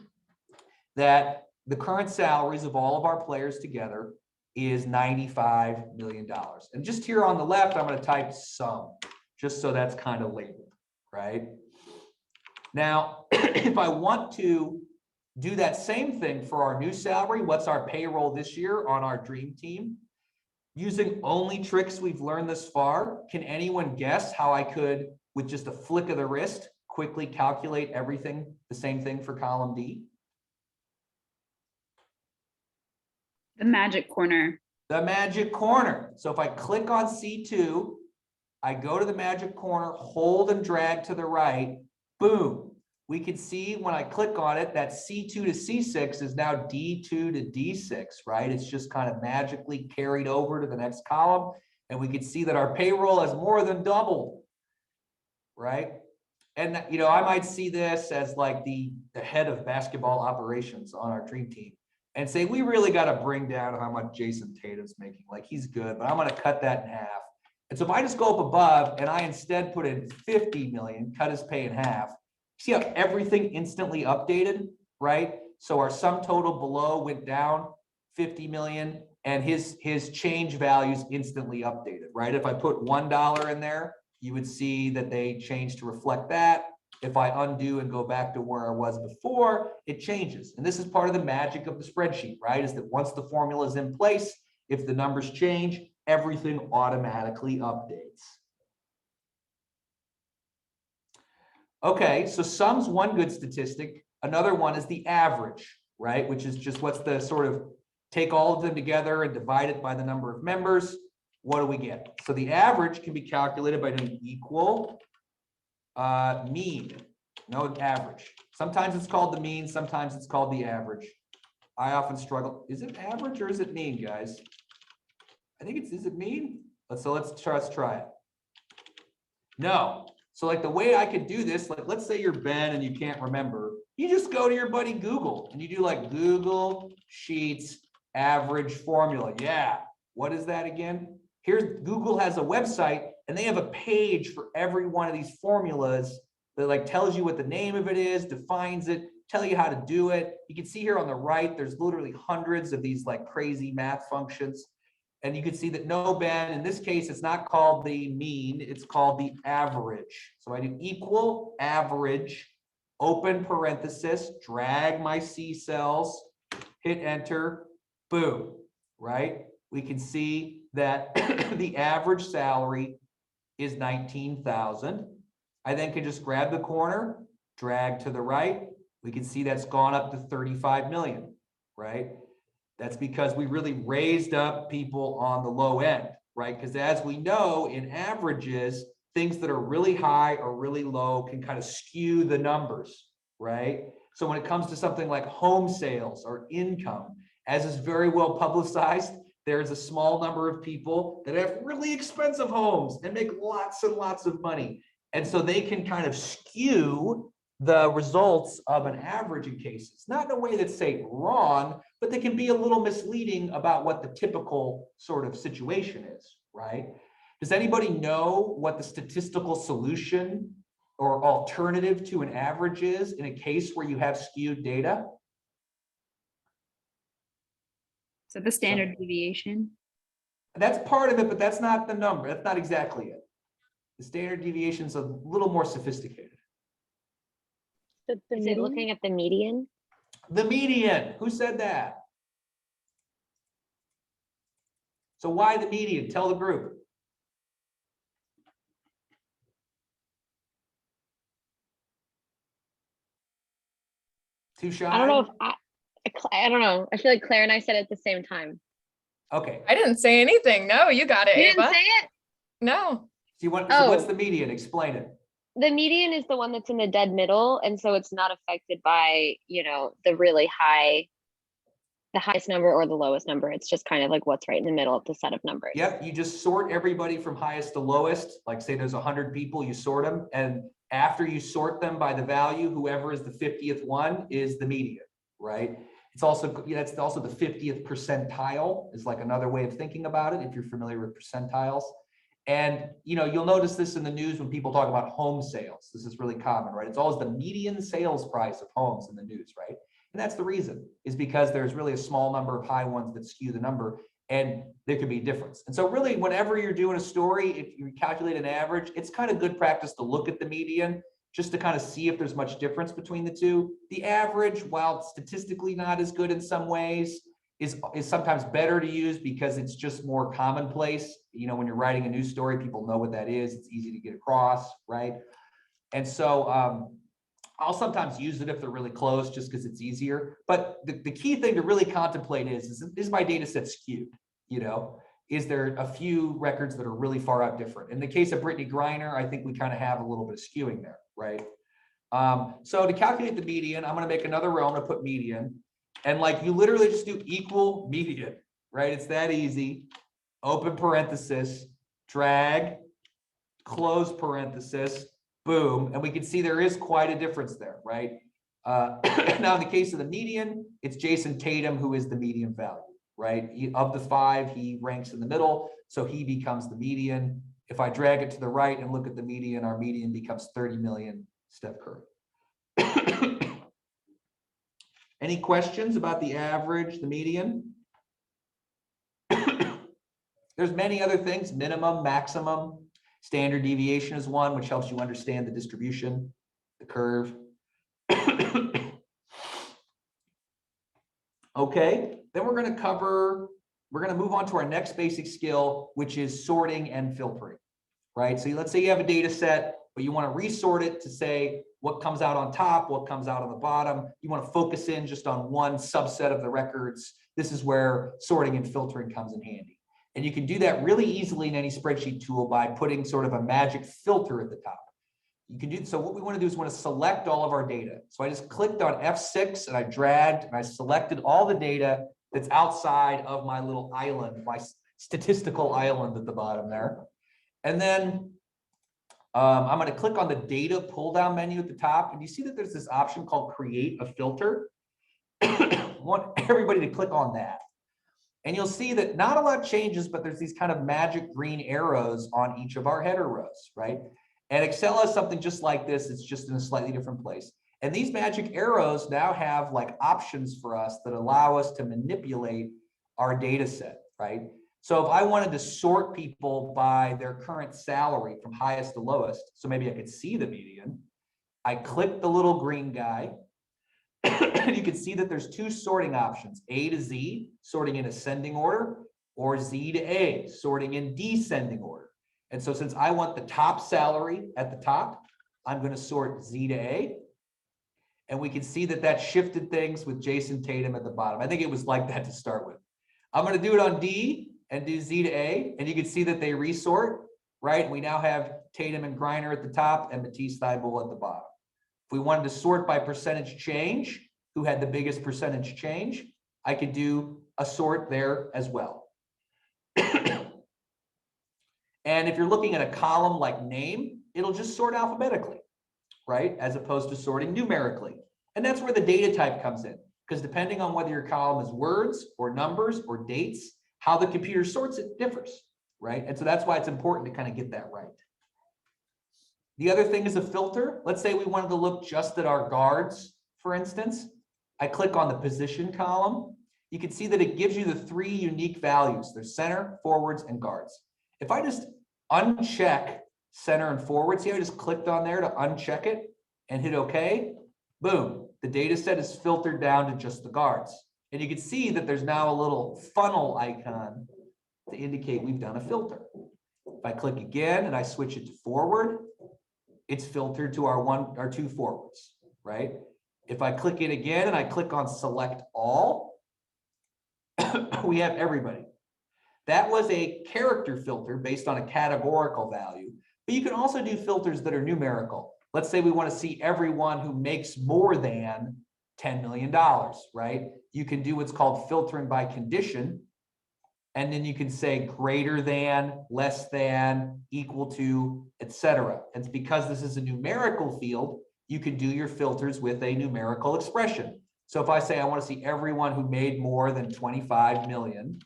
that the current salaries of all of our players together is $95 million. And just here on the left, I'm going to type sum, just so that's kind of labeled, right? Now, if I want to do that same thing for our new salary, what's our payroll this year on our dream team? Using only tricks we've learned this far, can anyone guess how I could, with just a flick of the wrist, quickly calculate everything, the same thing for column D? The magic corner. The magic corner. So if I click on C2, I go to the magic corner, hold and drag to the right, boom. We can see when I click on it that C2 to C6 is now D2 to D6, right? It's just kind of magically carried over to the next column. And we can see that our payroll has more than doubled, right? And, you know, I might see this as like the head of basketball operations on our dream team and say, we really got to bring down how much Jason Tatum's making. Like, he's good, but I'm going to cut that in half. And so if I just go up above and I instead put in 50 million, cut his pay in half, see how everything instantly updated, right? So our sum total below went down 50 million and his change values instantly updated, right? If I put $1 in there, you would see that they changed to reflect that. If I undo and go back to where I was before, it changes. And this is part of the magic of the spreadsheet, right? Is that once the formula is in place, if the numbers change, everything automatically updates. Okay, so sum's one good statistic. Another one is the average, right? Which is just what's the sort of take all of them together and divide it by the number of members. What do we get? So the average can be calculated by doing equal mean, no average. Sometimes it's called the mean, sometimes it's called the average. I often struggle. Is it average or is it mean, guys? I think it's, is it mean? Let's try it. No. So like the way I could do this, like let's say you're Ben and you can't remember, you just go to your buddy Google and you do like Google Sheets average formula. Yeah. What is that again? Here's Google has a website and they have a page for every one of these formulas that like tells you what the name of it is, defines it, tell you how to do it. You can see here on the right, there's literally hundreds of these like crazy math functions. And you can see that no, Ben, in this case, it's not called the mean, it's called the average. So I do equal average, open parenthesis, drag my C cells, hit enter, boom, right? We can see that the average salary is 19,000. I then can just grab the corner, drag to the right. We can see that's gone up to 35 million, right? That's because we really raised up people on the low end, right? Because as we know, in averages, things that are really high or really low can kind of skew the numbers, right? So when it comes to something like home sales or income, as is very well publicized, there's a small number of people that have really expensive homes and make lots and lots of money. And so they can kind of skew the results of an average in cases, not in a way that's say wrong, but they can be a little misleading about what the typical sort of situation is, right? Does anybody know what the statistical solution or alternative to an average is in a case where you have skewed data? So the standard deviation. That's part of it, but that's not the number. That's not exactly it. The standard deviation is a little more sophisticated. Is it looking at the median? The median, who said that? So why the median? Tell the group. Too shy? I don't know if I don't know. I feel like Claire and I said it at the same time. Okay. I didn't say anything. No, you got it, You Ava. didn't say it? No. So what's the median? Explain it. the median is the one that's in the dead middle, and so it's not affected by, you know, the really high, the highest number or the lowest number. It's just kind of like what's right in the middle of the set of numbers. Yep, you just sort everybody from highest to lowest. Like say there's 100 people, you sort them, and after you sort them by the value, whoever is the 50th one is the median, right? It's also, that's also the 50th percentile is like another way of thinking about it if you're familiar with percentiles. And you know, you'll notice this in the news when people talk about home sales. This is really common, right? It's always the median sales price of homes in the news, right? And that's the reason, is because there's really a small number of high ones that skew the number, and there could be a difference. And so really, whenever you're doing a story, if you calculate an average, it's kind of good practice to look at the median just to kind of see if there's much difference between the two. The average, while statistically not as good in some ways, is sometimes better to use because it's just more commonplace. You know, when you're writing a news story, people know what that is. It's easy to get across, right? And so I'll sometimes use it if they're really close just because it's easier. But the key thing to really contemplate is my data set skewed? You know, is there a few records that are really far out different? In the case of Brittany Griner, I think we kind of have a little bit of skewing there, right? So to calculate the median, I'm going to make another row. I'm going to put median. And like you literally just do equal median, right? It's that easy. Open parenthesis, drag, close parenthesis, boom. And we can see there is quite a difference there, right? Now in the case of the median, it's Jason Tatum who is the median value, right? Of the 5, he ranks in the middle, so he becomes the median. If I drag it to the right and look at the median, our median becomes 30 million Steph Curry. Any questions about the average, the median? There's many other things, minimum, maximum, standard deviation is one, which helps you understand the distribution, the curve. Okay, then we're going to move on to our next basic skill, which is sorting and filtering, right? So let's say you have a data set, but you want to resort it to say what comes out on top, what comes out on the bottom. You want to focus in just on one subset of the records. This is where sorting and filtering comes in handy. And you can do that really easily in any spreadsheet tool by putting sort of a magic filter at the top. You can do, so what we want to do is want to select all of our data. So I just clicked on F6 and I dragged and I selected all the data that's outside of my little island, my statistical island at the bottom there. And then I'm going to click on the data pull down menu at the top. And you see that there's this option called create a filter. I want everybody to click on that. And you'll see that not a lot changes, but there's these kind of magic green arrows on each of our header rows, right? And Excel has something just like this. It's just in a slightly different place. And these magic arrows now have like options for us that allow us to manipulate our data set, right? So if I wanted to sort people by their current salary from highest to lowest, so maybe I could see the median, I click the little green guy, and you can see that there's 2 sorting options, A to Z, sorting in ascending order, or Z to A, sorting in descending order. And so since I want the top salary at the top, I'm going to sort Z to A. And we can see that that shifted things with Jason Tatum at the bottom. I think it was like that to start with. I'm going to do it on D and do Z to A, and you can see that they resort, right? We now have Tatum and Griner at the top and Matisse Thybulle at the bottom. If we wanted to sort by percentage change, who had the biggest percentage change, I could do a sort there as well. And if you're looking at a column like name, it'll just sort alphabetically, right? As opposed to sorting numerically. And that's where the data type comes in, because depending on whether your column is words or numbers or dates, how the computer sorts it differs, right? And so that's why it's important to kind of get that right. The other thing is a filter. Let's say we wanted to look just at our guards, for instance. I click on the position column. You can see that it gives you the 3 unique values. There's center, forwards, and guards. If I just uncheck center and forward, see how I just clicked on there to uncheck it and hit OK? Boom, the data set is filtered down to just the guards. And you can see that there's now a little funnel icon to indicate we've done a filter. If I click again and I switch it to forward, it's filtered to our 2 forwards, right? If I click it again and I click on select all, we have everybody. That was a character filter based on a categorical value, But you can also do filters that are numerical. Let's say we want to see everyone who makes more than $10 million, right? You can do what's called filtering by condition. And then you can say greater than, less than, equal to, etc. And because this is a numerical field, you can do your filters with a numerical expression. So if I say I want to see everyone who made more than 25 million,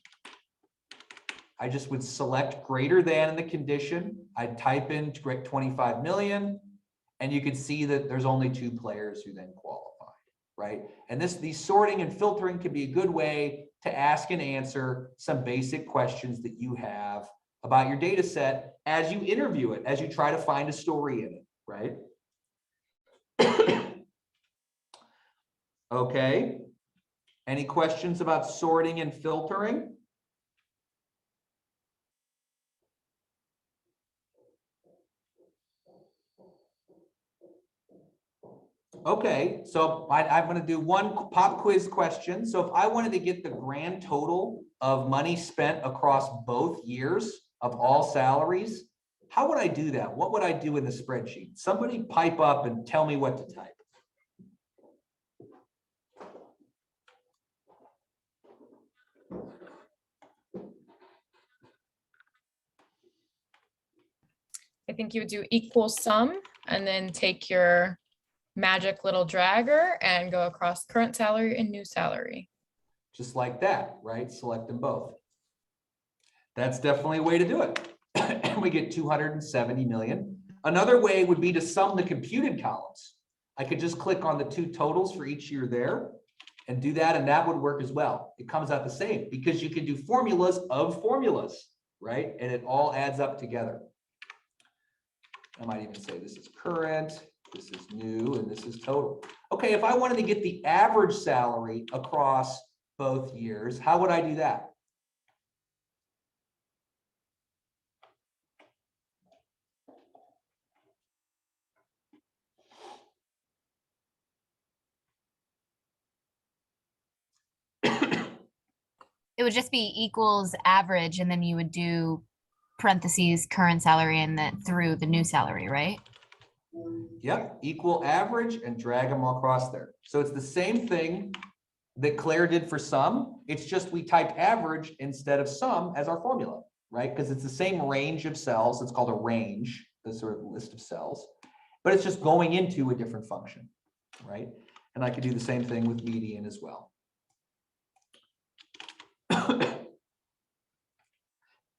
I just would select greater than in the condition. I'd type in 25 million, and you can see that there's only 2 players who then qualified, right? And these sorting and filtering can be a good way to ask and answer some basic questions that you have about your data set as you interview it, as you try to find a story in it, right? Okay. Any questions about sorting and filtering? Okay, so I'm going to do one pop quiz question. So if I wanted to get the grand total of money spent across both years of all salaries, how would I do that? What would I do in the spreadsheet? Somebody pipe up and tell me what to type. I think you would do equal sum and then take your magic little dragger and go across current salary and new salary. Just like that, right? Select them both. That's definitely a way to do it. We get 270 million. Another way would be to sum the computed columns. I could just click on the 2 totals for each year there and do that, and that would work as well. It comes out the same because you can do formulas of formulas, right? And it all adds up together. I might even say this is current, this is new, and this is total. Okay, if I wanted to get the average salary across both years, how would I do that? It would just be equals average, and then you would do parentheses current salary and then through the new salary, right? Yep, equal average and drag them across there. So it's the same thing that Claire did for sum. It's just we typed average instead of sum as our formula, right? Because it's the same range of cells. It's called a range, the sort of list of cells, but it's just going into a different function, right? And I could do the same thing with median as well.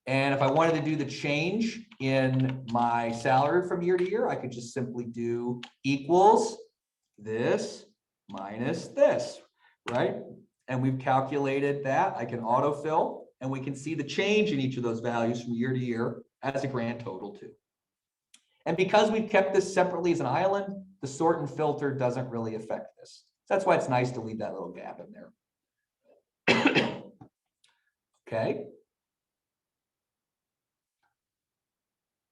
And if I wanted to do the change in my salary from year to year, I could just simply do equals this minus this, right? And we've calculated that. I can autofill, and we can see the change in each of those values from year to year as a grand total too. And because we've kept this separately as an island, the sort and filter doesn't really affect this. So that's why it's nice to leave that little gap in there. Okay.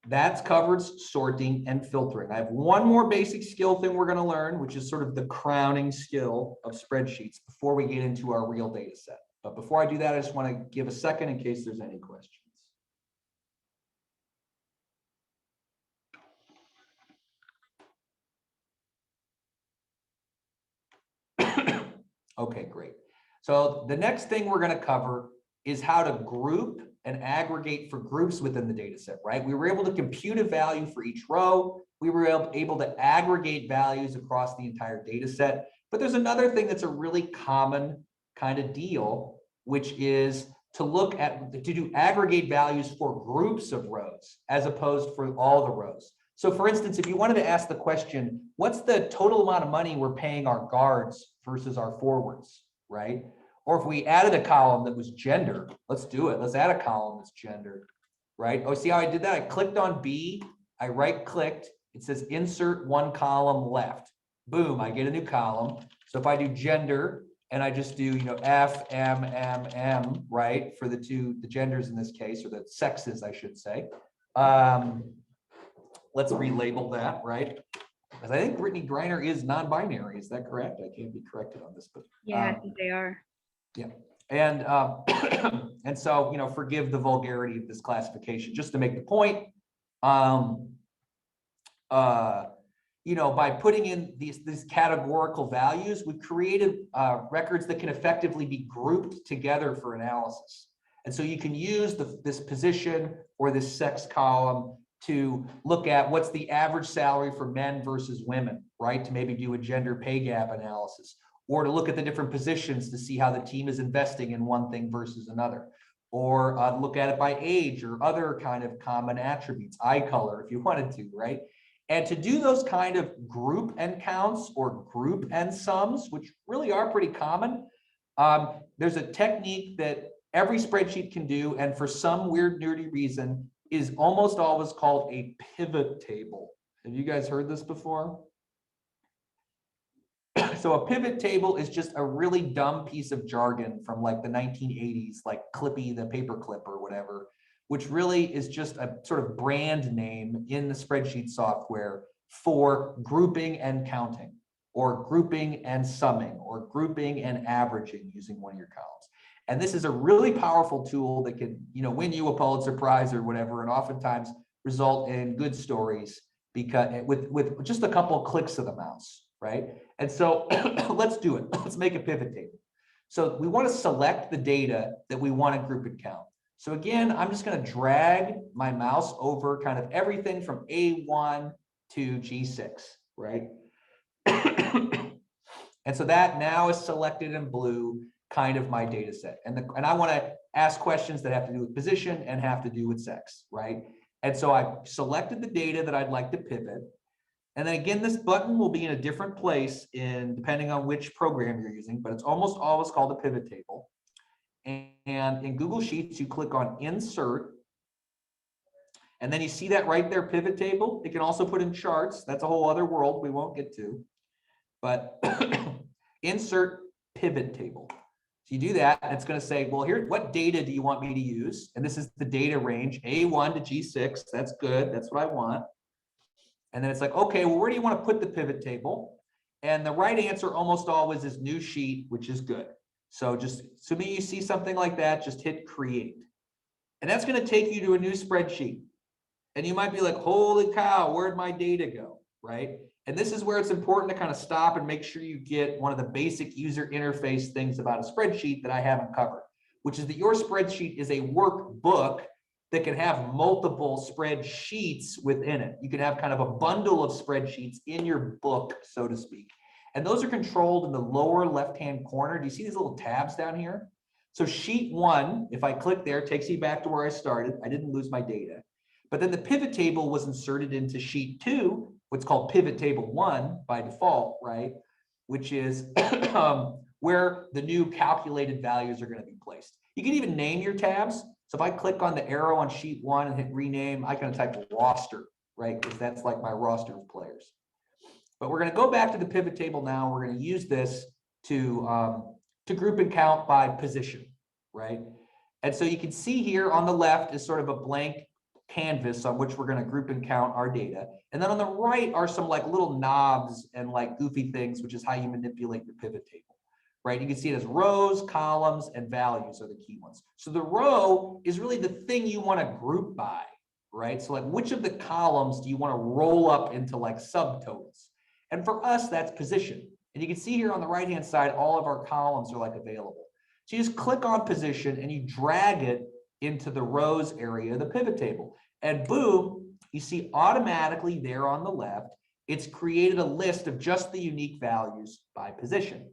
That's covered sorting and filtering. I have one more basic skill thing we're going to learn, which is sort of the crowning skill of spreadsheets before we get into our real data set. But before I do that, I just want to give a second in case there's any questions. Okay, great. So the next thing we're going to cover is how to group and aggregate for groups within the data set, right? We were able to compute a value for each row. We were able to aggregate values across the entire data set. But there's another thing that's a really common kind of deal, which is to do aggregate values for groups of rows as opposed for all the rows. So for instance, if you wanted to ask the question, what's the total amount of money we're paying our guards versus our forwards, right? Or if we added a column that was gender, let's do it. Let's add a column that's gender, right? Oh, see how I did that? I clicked on B, I right-clicked, it says insert one column left. Boom, I get a new column. So if I do gender and I just do, F, M, M, M, right? For the genders in this case, or the sexes, I should say. Let's relabel that, right? Because I think Brittany Griner is non-binary. Is that correct? I can't be corrected on this, but Yeah, I think they are. yeah. And and so, forgive the vulgarity of this classification. Just to make the point, by putting in these categorical values, we've created records that can effectively be grouped together for analysis. And so you can use this position or this sex column to look at what's the average salary for men versus women, right? To maybe do a gender pay gap analysis, or to look at the different positions to see how the team is investing in one thing versus another, or look at it by age or other kind of common attributes, eye color if you wanted to, right? And to do those kind of group end counts or group end sums, which really are pretty common, there's a technique that every spreadsheet can do, and for some weird nerdy reason is almost always called a pivot table. Have you guys heard this before? So a pivot table is just a really dumb piece of jargon from like the 1980s, like Clippy the paperclip or whatever, which really is just a sort of brand name in the spreadsheet software for grouping and counting, or grouping and summing, or grouping and averaging using one of your columns. And this is a really powerful tool that can, win you a Pulitzer Prize or whatever, and oftentimes result in good stories because with just a couple of clicks of the mouse, right? And so let's do it. Let's make a pivot table. So we want to select the data that we want to group and count. So again, I'm just going to drag my mouse over kind of everything from A1 to G6, right? And so that now is selected in blue, kind of my data set. And I want to ask questions that have to do with position and have to do with sex, right? And so I selected the data that I'd like to pivot. And then again, this button will be in a different place depending on which program you're using, but it's almost always called a pivot table. And in Google Sheets, you click on Insert, and then you see that right there, pivot table. It can also put in charts. That's a whole other world we won't get to. But Insert Pivot Table. So you do that, and it's going to say, well, here, what data do you want me to use? And this is the data range, A1 to G6. That's good. That's what I want. And then it's like, okay, well, where do you want to put the pivot table? And the right answer almost always is New Sheet, which is good. So just assuming you see something like that, just hit Create. And that's going to take you to a new spreadsheet. And you might be like, holy cow, where'd my data go, right? And this is where it's important to kind of stop and make sure you get one of the basic user interface things about a spreadsheet that I haven't covered, which is that your spreadsheet is a workbook that can have multiple spreadsheets within it. You can have kind of a bundle of spreadsheets in your book, so to speak. And those are controlled in the lower left-hand corner. Do you see these little tabs down here? So sheet 1, if I click there, takes you back to where I started. I didn't lose my data. But then the pivot table was inserted into sheet 2, what's called pivot table 1 by default, right? Which is where the new calculated values are going to be placed. You can even name your tabs. So if I click on the arrow on sheet 1 and hit rename, I can type roster, right? Because that's like my roster of players. But we're going to go back to the pivot table now. We're going to use this to group and count by position, right? And so you can see here on the left is sort of a blank canvas on which we're going to group and count our data. And then on the right are some like little knobs and like goofy things, which is how you manipulate your pivot table, right? You can see it as rows, columns, and values are the key ones. So the row is really the thing you want to group by, right? So like which of the columns do you want to roll up into like subtotals? And for us, that's position. And you can see here on the right-hand side, all of our columns are like available. So you just click on position and you drag it into the rows area of the pivot table. And boom, you see automatically there on the left, it's created a list of just the unique values by position,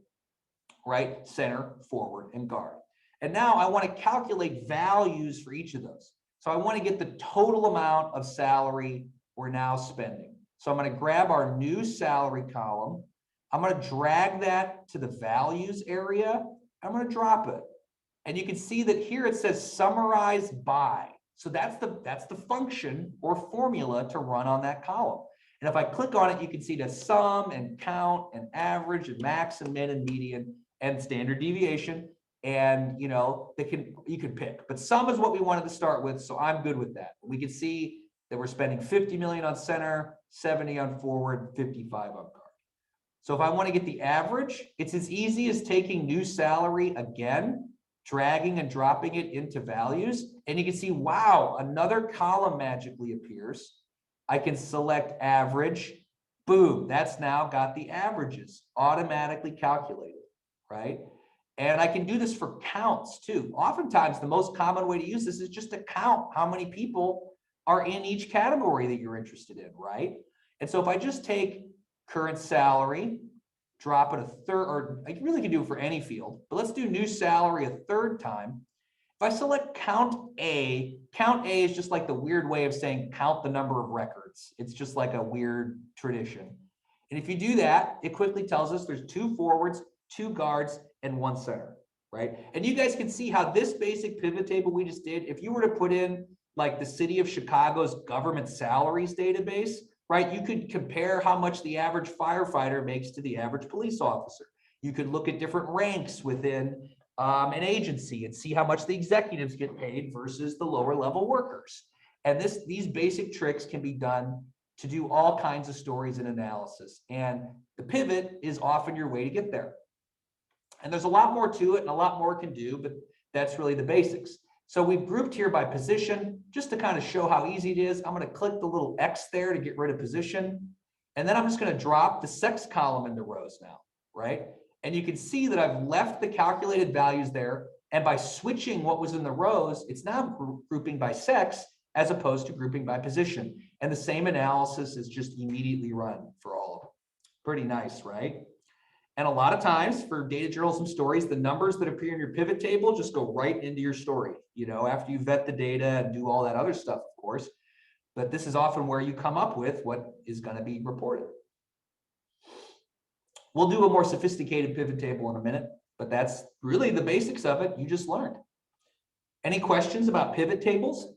right? Center, forward, and guard. And now I want to calculate values for each of those. So I want to get the total amount of salary we're now spending. So I'm going to grab our new salary column. I'm going to drag that to the values area. I'm going to drop it. And you can see that here it says summarize by. So that's the function or formula to run on that column. And if I click on it, you can see the sum and count and average and max and min and median and standard deviation. And you can pick. But sum is what we wanted to start with. So I'm good with that. We can see that we're spending 50 million on center, 70 on forward, 55 on guard. So if I want to get the average, it's as easy as taking new salary again, dragging and dropping it into values. And you can see, wow, another column magically appears. I can select average. Boom, that's now got the averages automatically calculated, right? And I can do this for counts too. Oftentimes, the most common way to use this is just to count how many people are in each category that you're interested in, right? And so if I just take current salary, drop it a third, or I really can do it for any field, but let's do new salary a third time. If I select count A is just like the weird way of saying count the number of records. It's just like a weird tradition. And if you do that, it quickly tells us there's 2 forwards, 2 guards, and 1 center, right? And you guys can see how this basic pivot table we just did, if you were to put in like the city of Chicago's government salaries database, right? You could compare how much the average firefighter makes to the average police officer. You could look at different ranks within an agency and see how much the executives get paid versus the lower level workers. And these basic tricks can be done to do all kinds of stories and analysis. And the pivot is often your way to get there. And there's a lot more to it and a lot more it can do, but that's really the basics. So we've grouped here by position, just to kind of show how easy it is. I'm going to click the little X there to get rid of position. And then I'm just going to drop the sex column into rows now, right? And you can see that I've left the calculated values there. And by switching what was in the rows, it's now grouping by sex as opposed to grouping by position. And the same analysis is just immediately run for all of them. Pretty nice, right? And a lot of times for data journalism stories, the numbers that appear in your pivot table just go right into your story, you know, after you vet the data and do all that other stuff, of course. But this is often where you come up with what is going to be reported. We'll do a more sophisticated pivot table in a minute, but that's really the basics of it. You just learned. Any questions about pivot tables?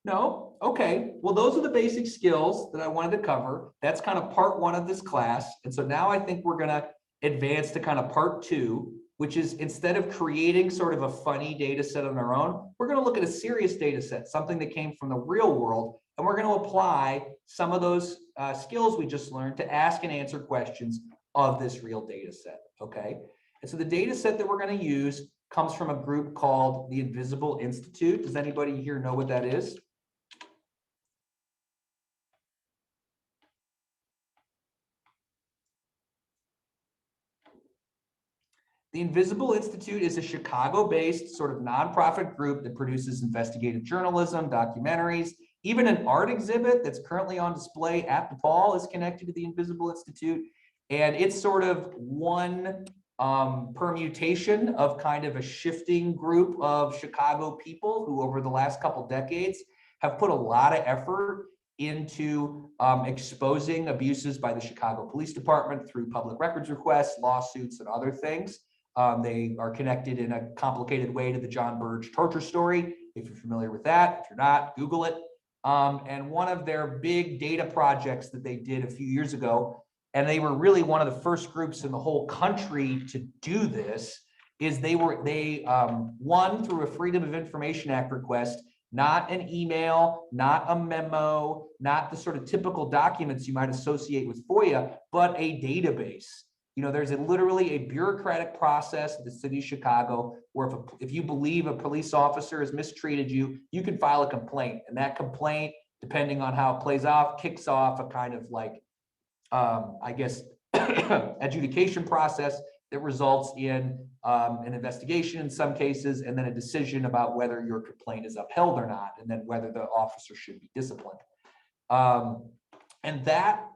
No? Okay. Well, those are the basic skills that I wanted to cover. That's kind of part 1 of this class. And so now I think we're going to advance to kind of part 2, which is instead of creating sort of a funny data set on our own, we're going to look at a serious data set, something that came from the real world. And we're going to apply some of those skills we just learned to ask and answer questions of this real data set. Okay. And so the data set that we're going to use comes from a group called the Invisible Institute. Does anybody here know what that is? The Invisible Institute is a Chicago-based sort of nonprofit group that produces investigative journalism, documentaries, even an art exhibit that's currently on display at DePaul is connected to the Invisible Institute. And it's sort of one permutation of kind of a shifting group of Chicago people who over the last couple decades have put a lot of effort into exposing abuses by the Chicago Police Department through public records requests, lawsuits, and other things. They are connected in a complicated way to the John Burge torture story. If you're familiar with that, if you're not, Google it. And one of their big data projects that they did a few years ago, and they were really one of the first groups in the whole country to do this, is they won through a Freedom of Information Act request, not an email, not a memo, not the sort of typical documents you might associate with FOIA, but a database. You know, there's literally a bureaucratic process in the city of Chicago where if you believe a police officer has mistreated you, you can file a complaint. And that complaint, depending on how it plays off, kicks off a kind of like, I guess, adjudication process that results in an investigation in some cases, and then a decision about whether your complaint is upheld or not, and then whether the officer should be disciplined. And that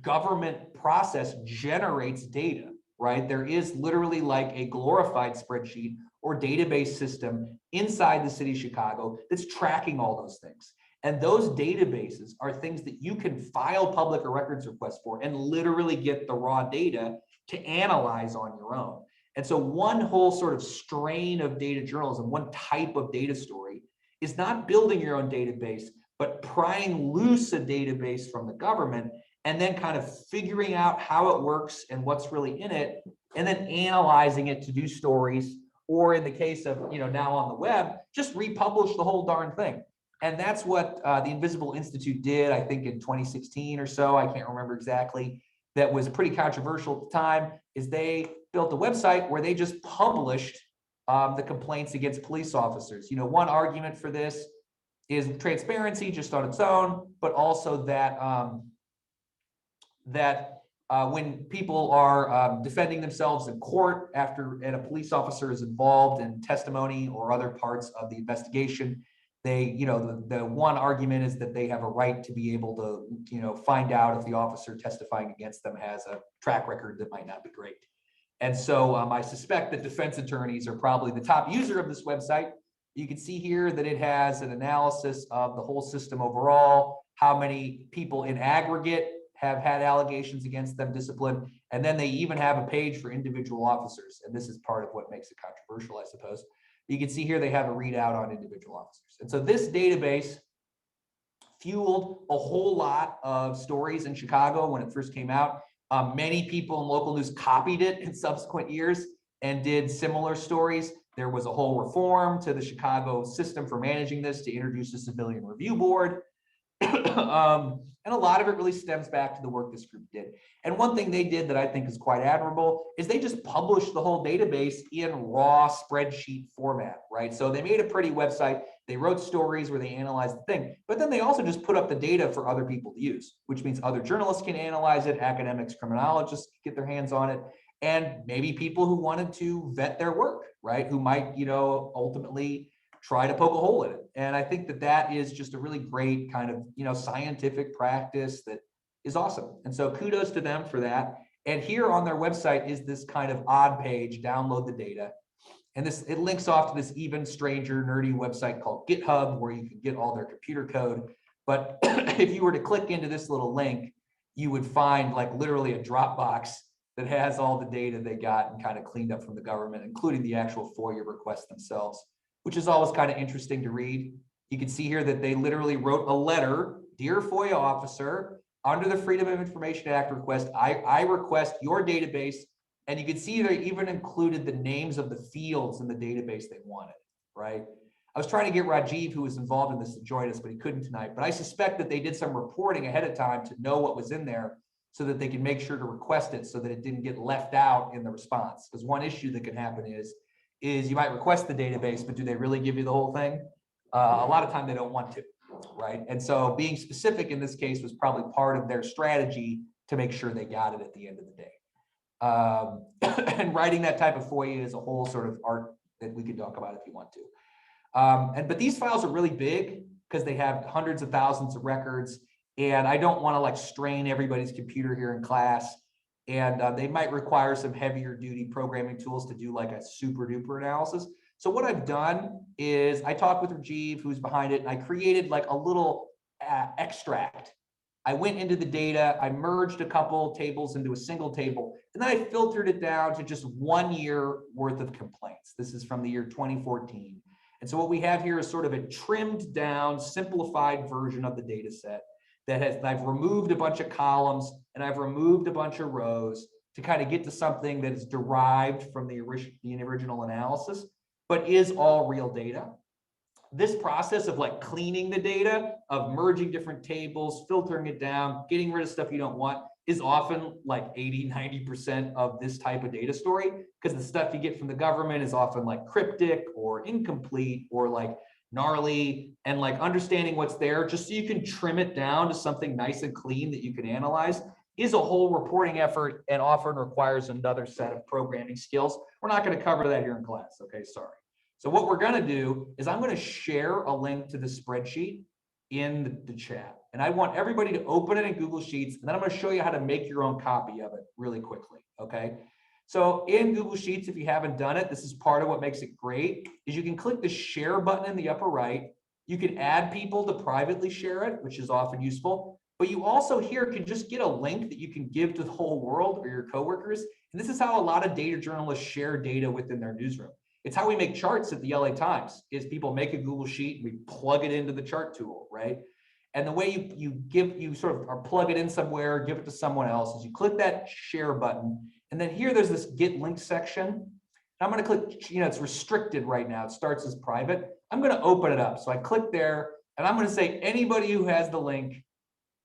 government process generates data, right? There is literally like a glorified spreadsheet or database system inside the city of Chicago that's tracking all those things. And those databases are things that you can file public records requests for and literally get the raw data to analyze on your own. And so one whole sort of strain of data journalism, one type of data story, is not building your own database, but prying loose a database from the government and then kind of figuring out how it works and what's really in it, and then analyzing it to do stories, or in the case of, you know, now on the web, just republish the whole darn thing. And that's what the Invisible Institute did, I think in 2016 or so, I can't remember exactly, that was pretty controversial at the time, is they built a website where they just published the complaints against police officers. You know, one argument for this is transparency just on its own, but also that when people are defending themselves in court and a police officer is involved in testimony or other parts of the investigation, they, you know, the one argument is that they have a right to be able to, you know, find out if the officer testifying against them has a track record that might not be great. And so I suspect that defense attorneys are probably the top user of this website. You can see here that it has an analysis of the whole system overall, how many people in aggregate have had allegations against them, disciplined, and then they even have a page for individual officers. And this is part of what makes it controversial, I suppose. You can see here they have a readout on individual officers. And so this database fueled a whole lot of stories in Chicago when it first came out. Many people in local news copied it in subsequent years and did similar stories. There was a whole reform to the Chicago system for managing this to introduce a civilian review board. And a lot of it really stems back to the work this group did. And one thing they did that I think is quite admirable is they just published the whole database in raw spreadsheet format, right? So they made a pretty website. They wrote stories where they analyzed the thing, but then they also just put up the data for other people to use, which means other journalists can analyze it, academics, criminologists get their hands on it, and maybe people who wanted to vet their work, right? Who might, you know, ultimately try to poke a hole in it. And I think that that is just a really great kind of, you know, scientific practice that is awesome. And so kudos to them for that. And here on their website is this kind of odd page, download the data. And this, it links off to this even stranger, nerdy website called GitHub, where you can get all their computer code. But if you were to click into this little link, you would find like literally a Dropbox that has all the data they got and kind of cleaned up from the government, including the actual FOIA requests themselves, which is always kind of interesting to read. You can see here that they literally wrote a letter, dear FOIA officer, under the Freedom of Information Act request, I request your database. And you can see they even included the names of the fields in the database they wanted, right? I was trying to get Rajiv, who was involved in this, to join us, but he couldn't tonight. But I suspect that they did some reporting ahead of time to know what was in there so that they could make sure to request it so that it didn't get left out in the response. Because one issue that can happen is you might request the database, but do they really give you the whole thing? A lot of time they don't want to, right? And so being specific in this case was probably part of their strategy to make sure they got it at the end of the day. And writing that type of FOIA is a whole sort of art that we could talk about if you want to. But these files are really big because they have hundreds of thousands of records, and I don't want to like strain everybody's computer here in class. And they might require some heavier duty programming tools to do like a super duper analysis. So what I've done is I talked with Rajiv, who's behind it, and I created like a little extract. I went into the data, I merged a couple tables into a single table, and then I filtered it down to just 1 year worth of complaints. This is from the year 2014. And so what we have here is sort of a trimmed down, simplified version of the data set that has, I've removed a bunch of columns and I've removed a bunch of rows to kind of get to something that is derived from the original analysis, but is all real data. This process of like cleaning the data, of merging different tables, filtering it down, getting rid of stuff you don't want, is often like 80–90% of this type of data story, because the stuff you get from the government is often like cryptic or incomplete or like gnarly, and like understanding what's there just so you can trim it down to something nice and clean that you can analyze is a whole reporting effort and often requires another set of programming skills. We're not going to cover that here in class. Okay, sorry. So what we're going to do is I'm going to share a link to the spreadsheet in the chat. And I want everybody to open it in Google Sheets, and then I'm going to show you how to make your own copy of it really quickly, okay? So in Google Sheets, if you haven't done it, this is part of what makes it great, is you can click the share button in the upper right. You can add people to privately share it, which is often useful. But you also here can just get a link that you can give to the whole world or your coworkers. And this is how a lot of data journalists share data within their newsroom. It's how we make charts at the LA Times, is people make a Google Sheet and we plug it into the chart tool, right? And the way you sort of or plug it in somewhere, give it to someone else, is you click that share button. And then here there's this get link section. I'm going to click, it's restricted right now. It starts as private. I'm going to open it up. So I click there. And I'm going to say anybody who has the link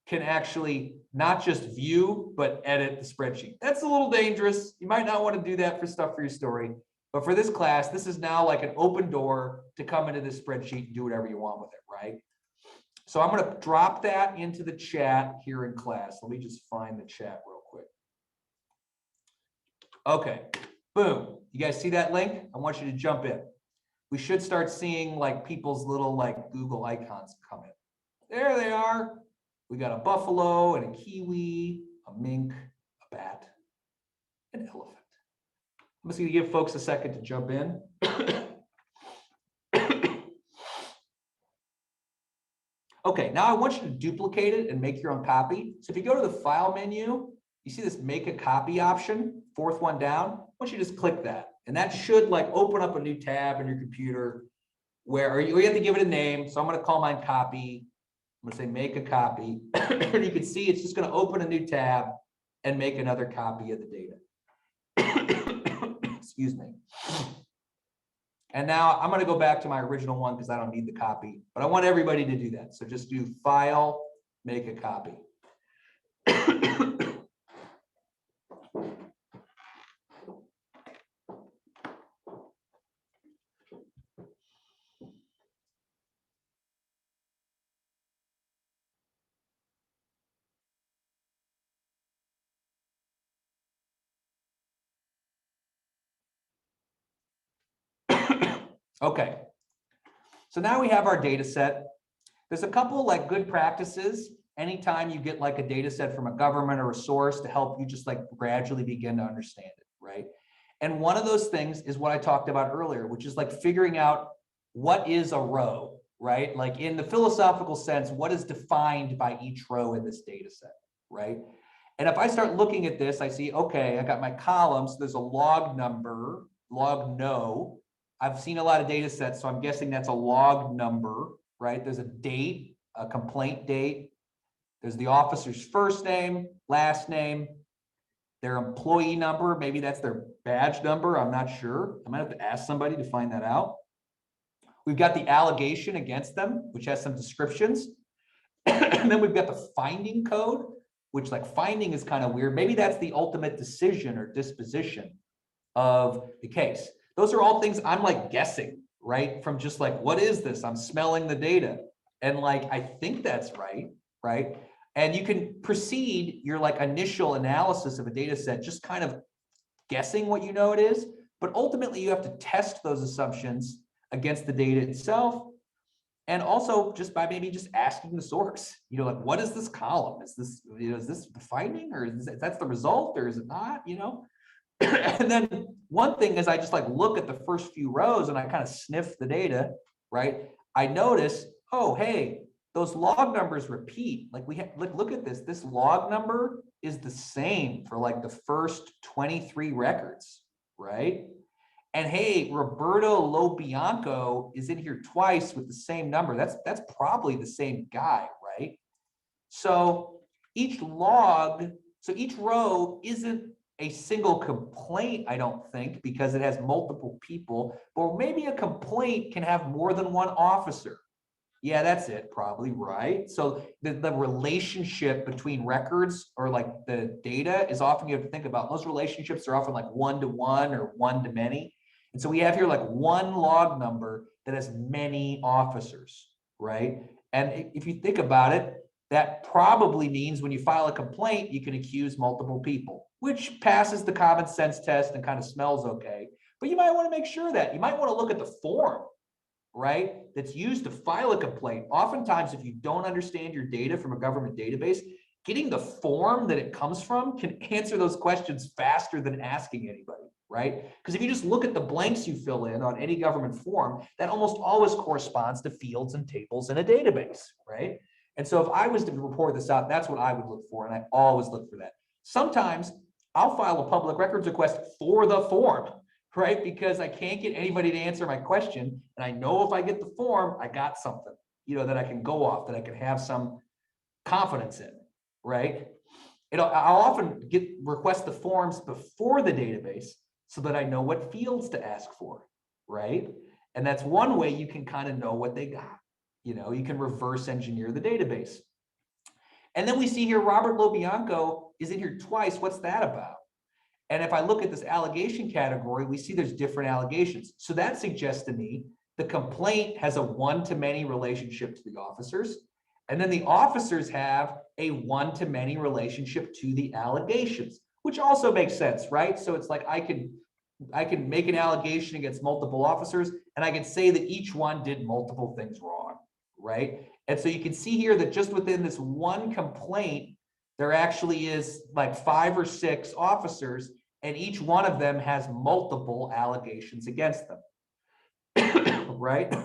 can actually not just view, but edit the spreadsheet. That's a little dangerous. You might not want to do that for stuff for your story. But for this class, this is now like an open door to come into this spreadsheet and do whatever you want with it, right? So I'm going to drop that into the chat here in class. Let me just find the chat real quick. Okay, boom. You guys see that link? I want you to jump in. We should start seeing like people's little like Google icons come in. There they are. We got a buffalo and a kiwi, a mink, a bat, an elephant. I'm just going to give folks a second to jump in. Okay, now I want you to duplicate it and make your own copy. So if you go to the file menu, you see this make a copy option, fourth one down. I want you to just click that. And that should like open up a new tab in your computer where you have to give it a name. So I'm going to call mine copy. I'm going to say make a copy. And you can see it's just going to open a new tab and make another copy of the data. Excuse me. And now I'm going to go back to my original one because I don't need the copy, but I want everybody to do that. So just do file, make a copy. Okay, so now we have our data set. There's a couple like good practices anytime you get like a data set from a government or a source to help you just like gradually begin to understand it, right? And one of those things is what I talked about earlier, which is like figuring out what is a row, right? Like in the philosophical sense, what is defined by each row in this data set, right? And if I start looking at this, I see, okay, I got my columns. There's a log number, log no. I've seen a lot of data sets, so I'm guessing that's a log number, right? There's a date, a complaint date. There's the officer's first name, last name, their employee number. Maybe that's their badge number. I'm not sure. I might have to ask somebody to find that out. We've got the allegation against them, which has some descriptions. And then we've got the finding code, which like finding is kind of weird. Maybe that's the ultimate decision or disposition of the case. Those are all things I'm like guessing, right? From just like, what is this? I'm smelling the data. And like, I think that's right, right? And you can proceed your like initial analysis of a data set, just kind of guessing what you know it is. But ultimately you have to test those assumptions against the data itself. And also just by maybe just asking the source, you know, like, what is this column? Is this, you know, is this the finding or is that's the result or is it not, you know? And then one thing is I just like look at the first few rows and I kind of sniff the data, right? I notice, oh, hey, those log numbers repeat. Like we have, look at this. This log number is the same for like the first 23 records, right? And hey, Roberto Lobianco is in here twice with the same number. That's probably the same guy, right? So each log, so each row isn't a single complaint, I don't think, because it has multiple people, or maybe a complaint can have more than one officer. Yeah, that's it, probably, right? So the relationship between records or like the data is often, you have to think about, those relationships are often like one-to-one or one-to-many. And so we have here like one log number that has many officers, right? And if you think about it, that probably means when you file a complaint, you can accuse multiple people, which passes the common sense test and kind of smells okay. But you might want to make sure that you might want to look at the form, right, that's used to file a complaint. Oftentimes, if you don't understand your data from a government database, getting the form that it comes from can answer those questions faster than asking anybody, right? Because if you just look at the blanks you fill in on any government form, that almost always corresponds to fields and tables in a database, right? And so if I was to report this out, that's what I would look for, and I always look for that. Sometimes I'll file a public records request for the form, right? Because I can't get anybody to answer my question, and I know if I get the form, I got something, you know, that I can go off, that I can have some confidence in, right? You know, I'll often request the forms before the database so that I know what fields to ask for, right? And that's one way you can kind of know what they got. You can reverse engineer the database. And then we see here, Robert Lobianco is in here twice. What's that about? And if I look at this allegation category, we see there's different allegations. So that suggests to me the complaint has a one-to-many relationship to the officers. And then the officers have a one-to-many relationship to the allegations, which also makes sense, right? So it's like I can make an allegation against multiple officers, and I can say that each one did multiple things wrong, right? And so you can see here that just within this one complaint, there actually is like 5 or 6 officers, and each one of them has multiple allegations against them, right?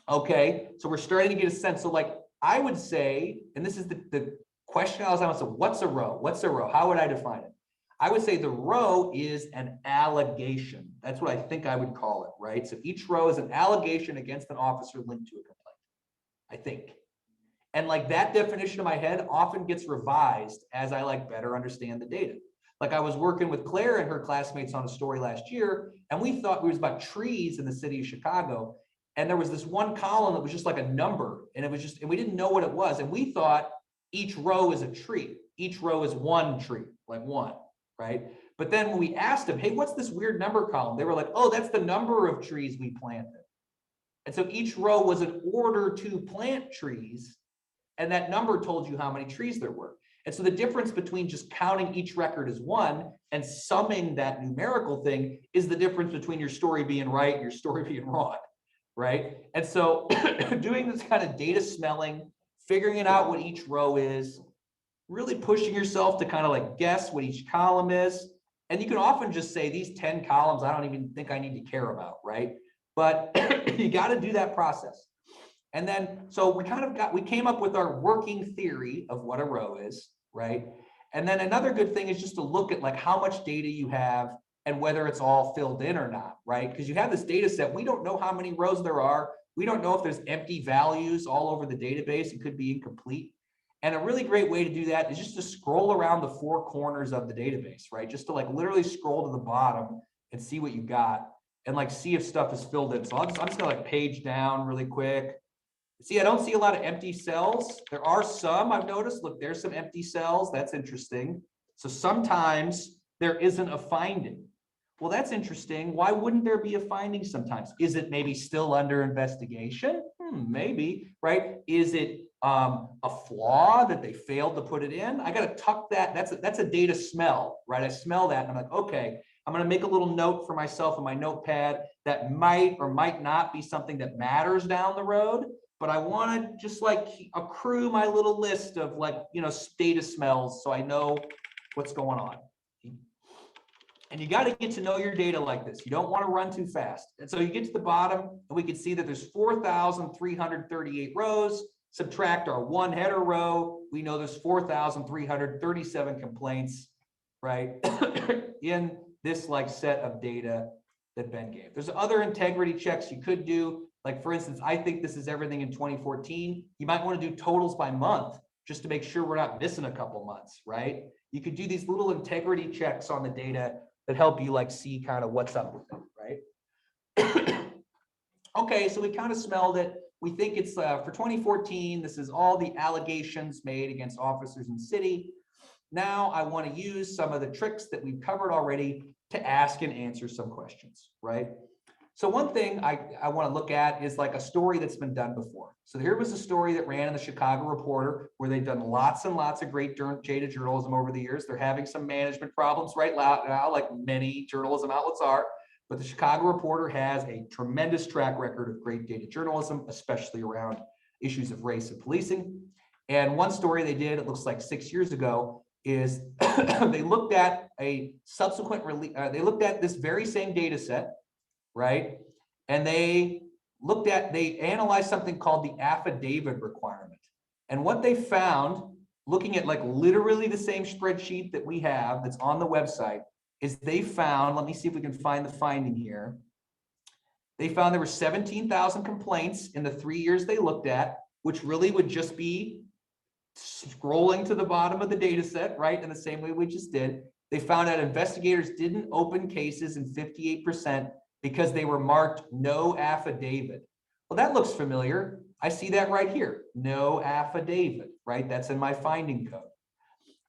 Okay, so we're starting to get a sense. So like I would say, and this is the question I was on, so what's a row? What's a row? How would I define it? I would say the row is an allegation. That's what I think I would call it, right? So each row is an allegation against an officer linked to a complaint, I think. And like that definition in my head often gets revised as I like better understand the data. Like I was working with Claire and her classmates on a story last year, and we thought it was about trees in the city of Chicago. And there was this one column that was just like a number, and it was just, and we didn't know what it was. And we thought each row is a tree. Each row is one tree, like one, right? But then when we asked them, hey, what's this weird number column? They were like, oh, that's the number of trees we planted. And so each row was an order to plant trees. And that number told you how many trees there were. And so the difference between just counting each record as one and summing that numerical thing is the difference between your story being right and your story being wrong, right? And so doing this kind of data smelling, figuring it out what each row is, really pushing yourself to kind of like guess what each column is. And you can often just say these 10 columns, I don't even think I need to care about, right? But you got to do that process. And then, so we came up with our working theory of what a row is, right? And then another good thing is just to look at like how much data you have and whether it's all filled in or not, right? Because you have this data set, we don't know how many rows there are. We don't know if there's empty values all over the database. It could be incomplete. And a really great way to do that is just to scroll around the 4 corners of the database, right? Just to like literally scroll to the bottom and see what you got and like see if stuff is filled in. So I'm just gonna like page down really quick. See, I don't see a lot of empty cells. There are some I've noticed. Look, there's some empty cells. That's interesting. So sometimes there isn't a finding. Well, that's interesting. Why wouldn't there be a finding sometimes? Is it maybe still under investigation? Maybe, right? Is it a flaw that they failed to put it in? I got to tuck that. That's a data smell, right? I smell that and I'm like, okay, I'm going to make a little note for myself in my notepad that might or might not be something that matters down the road. But I want to just like accrue my little list of like, data smells so I know what's going on. And you got to get to know your data like this. You don't want to run too fast. And so you get to the bottom and we can see that there's 4,338 rows. Subtract our 1 header row. We know there's 4,337 complaints, right? In this like set of data that Ben gave. There's other integrity checks you could do. Like for instance, I think this is everything in 2014. You might want to do totals by month just to make sure we're not missing a couple months, right? You could do these little integrity checks on the data that help you like see kind of what's up with it, right? Okay, so we kind of smelled it. We think it's for 2014, this is all the allegations made against officers in the city. Now I want to use some of the tricks that we've covered already to ask and answer some questions, right? So one thing I want to look at is like a story that's been done before. So here was a story that ran in the Chicago Reporter where they've done lots and lots of great data journalism over the years. They're having some management problems right now, like many journalism outlets are. But the Chicago Reporter has a tremendous track record of great data journalism, especially around issues of race and policing. And one story they did, it looks like 6 years ago, is they looked at a subsequent release. They looked at this very same data set, right? And they analyzed something called the affidavit requirement. And what they found, looking at like literally the same spreadsheet that we have that's on the website, is they found, let me see if we can find the finding here. They found there were 17,000 complaints in the 3 years they looked at, which really would just be scrolling to the bottom of the data set, right? In the same way we just did. They found out investigators didn't open cases in 58% because they were marked no affidavit, Well, that looks familiar. I see that right here. No affidavit, right? That's in my finding code.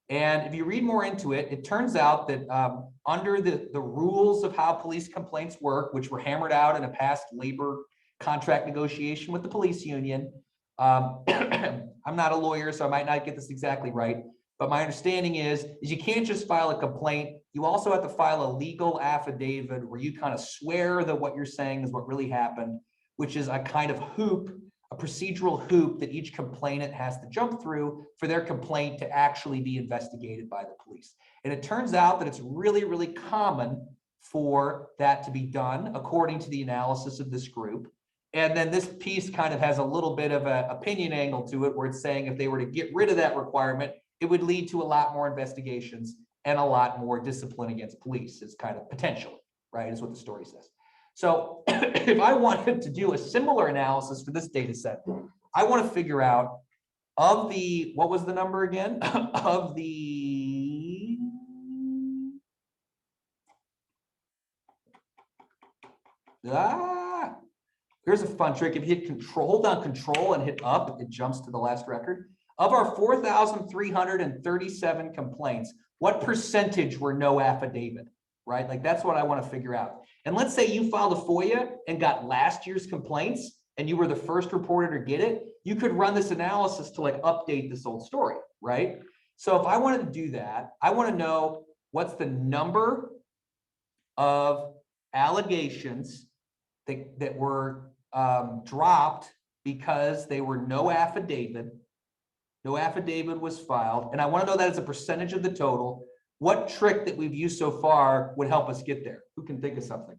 And if you read more into it, it turns out that under the rules of how police complaints work, which were hammered out in a past labor contract negotiation with the police union, I'm not a lawyer, so I might not get this exactly right, but my understanding is you can't just file a complaint. You also have to file a legal affidavit where you kind of swear that what you're saying is what really happened, which is a kind of hoop, a procedural hoop that each complainant has to jump through for their complaint to actually be investigated by the police. And it turns out that it's really, really common for that to be done according to the analysis of this group. And then this piece kind of has a little bit of an opinion angle to it, where it's saying if they were to get rid of that requirement, it would lead to a lot more investigations and a lot more discipline against police. It's kind of potentially, right, is what the story says. So if I wanted to do a similar analysis for this data set, I want to figure out of the, what was the number again? Of the, here's a fun trick. If you hit control, hold down control and hit up, it jumps to the last record. Of our 4,337 complaints, what percentage were no affidavit, right? Like that's what I want to figure out. And let's say you filed a FOIA and got last year's complaints and you were the first reporter to get it, you could run this analysis to like update this old story, right? So if I wanted to do that, I want to know what's the number of allegations that were dropped because they were no affidavit was filed. And I want to know that as a percentage of the total. What trick that we've used so far would help us get there? Who can think of something?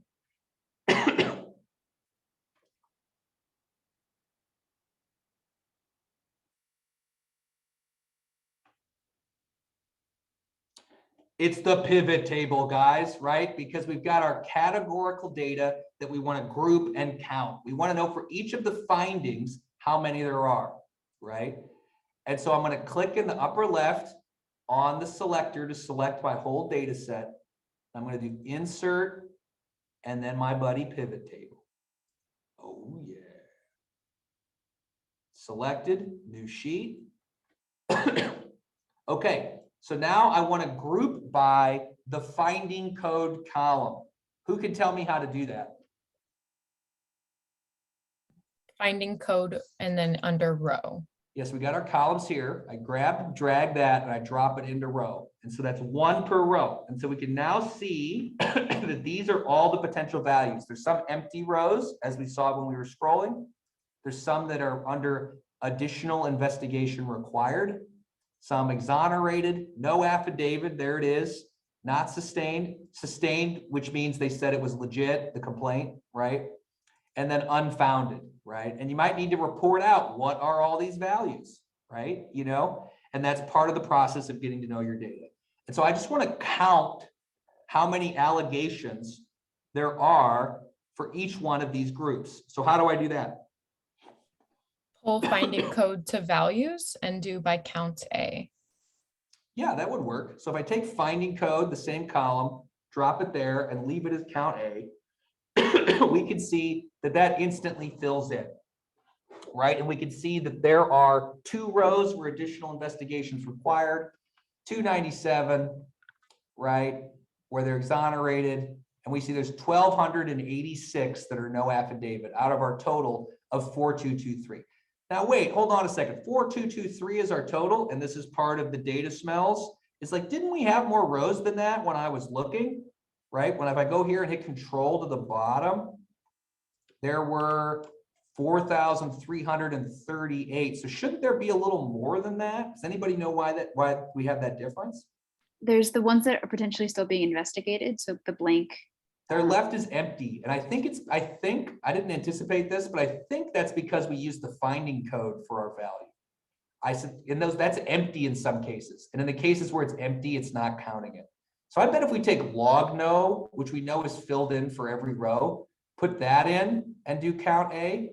It's the pivot table, guys, right? Because we've got our categorical data that we want to group and count. We want to know for each of the findings how many there are, right? And so I'm going to click in the upper left on the selector to select my whole data set. I'm going to do insert and then my buddy pivot table. Oh yeah. Selected, new sheet. Okay, so now I want to group by the finding code column. Who can tell me how to do that? Finding code and then under row. Yes, we got our columns here. I grab, drag that, and I drop it into row. And so that's one per row. And so we can now see that these are all the potential values. There's some empty rows, as we saw when we were scrolling. There's some that are under additional investigation required. Some exonerated, no affidavit, there it is. Not sustained, sustained, which means they said it was legit, the complaint, right? And then unfounded, right? And you might need to report out what are all these values, right? You know, and that's part of the process of getting to know your data. And so I just want to count how many allegations there are for each one of these groups. So how do I do that? Pull finding code to values and do by count A. Yeah, that would work. So if I take finding code, the same column, drop it there and leave it as count A, we can see that that instantly fills in, right? And we can see that there are 2 rows where additional investigations required, 297, right, where they're exonerated. And we see there's 1,286 that are no affidavit out of our total of 4,223. Now, wait, hold on a second. 4,223 is our total, and this is part of the data smells. It's like, didn't we have more rows than that when I was looking, right? When if I go here and hit control to the bottom, there were 4,338. So shouldn't there be a little more than that? Does anybody know why we have that difference? There's the ones that are potentially still being investigated. So the blank. Their left is empty. And I think I didn't anticipate this, but I think that's because we use the finding code for our value. I said in those, that's empty in some cases. And in the cases where it's empty, it's not counting it. So I bet if we take log no, which we know is filled in for every row, put that in and do count A,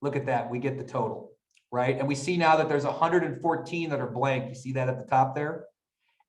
look at that, we get the total, right? And we see now that there's 114 that are blank. You see that at the top there?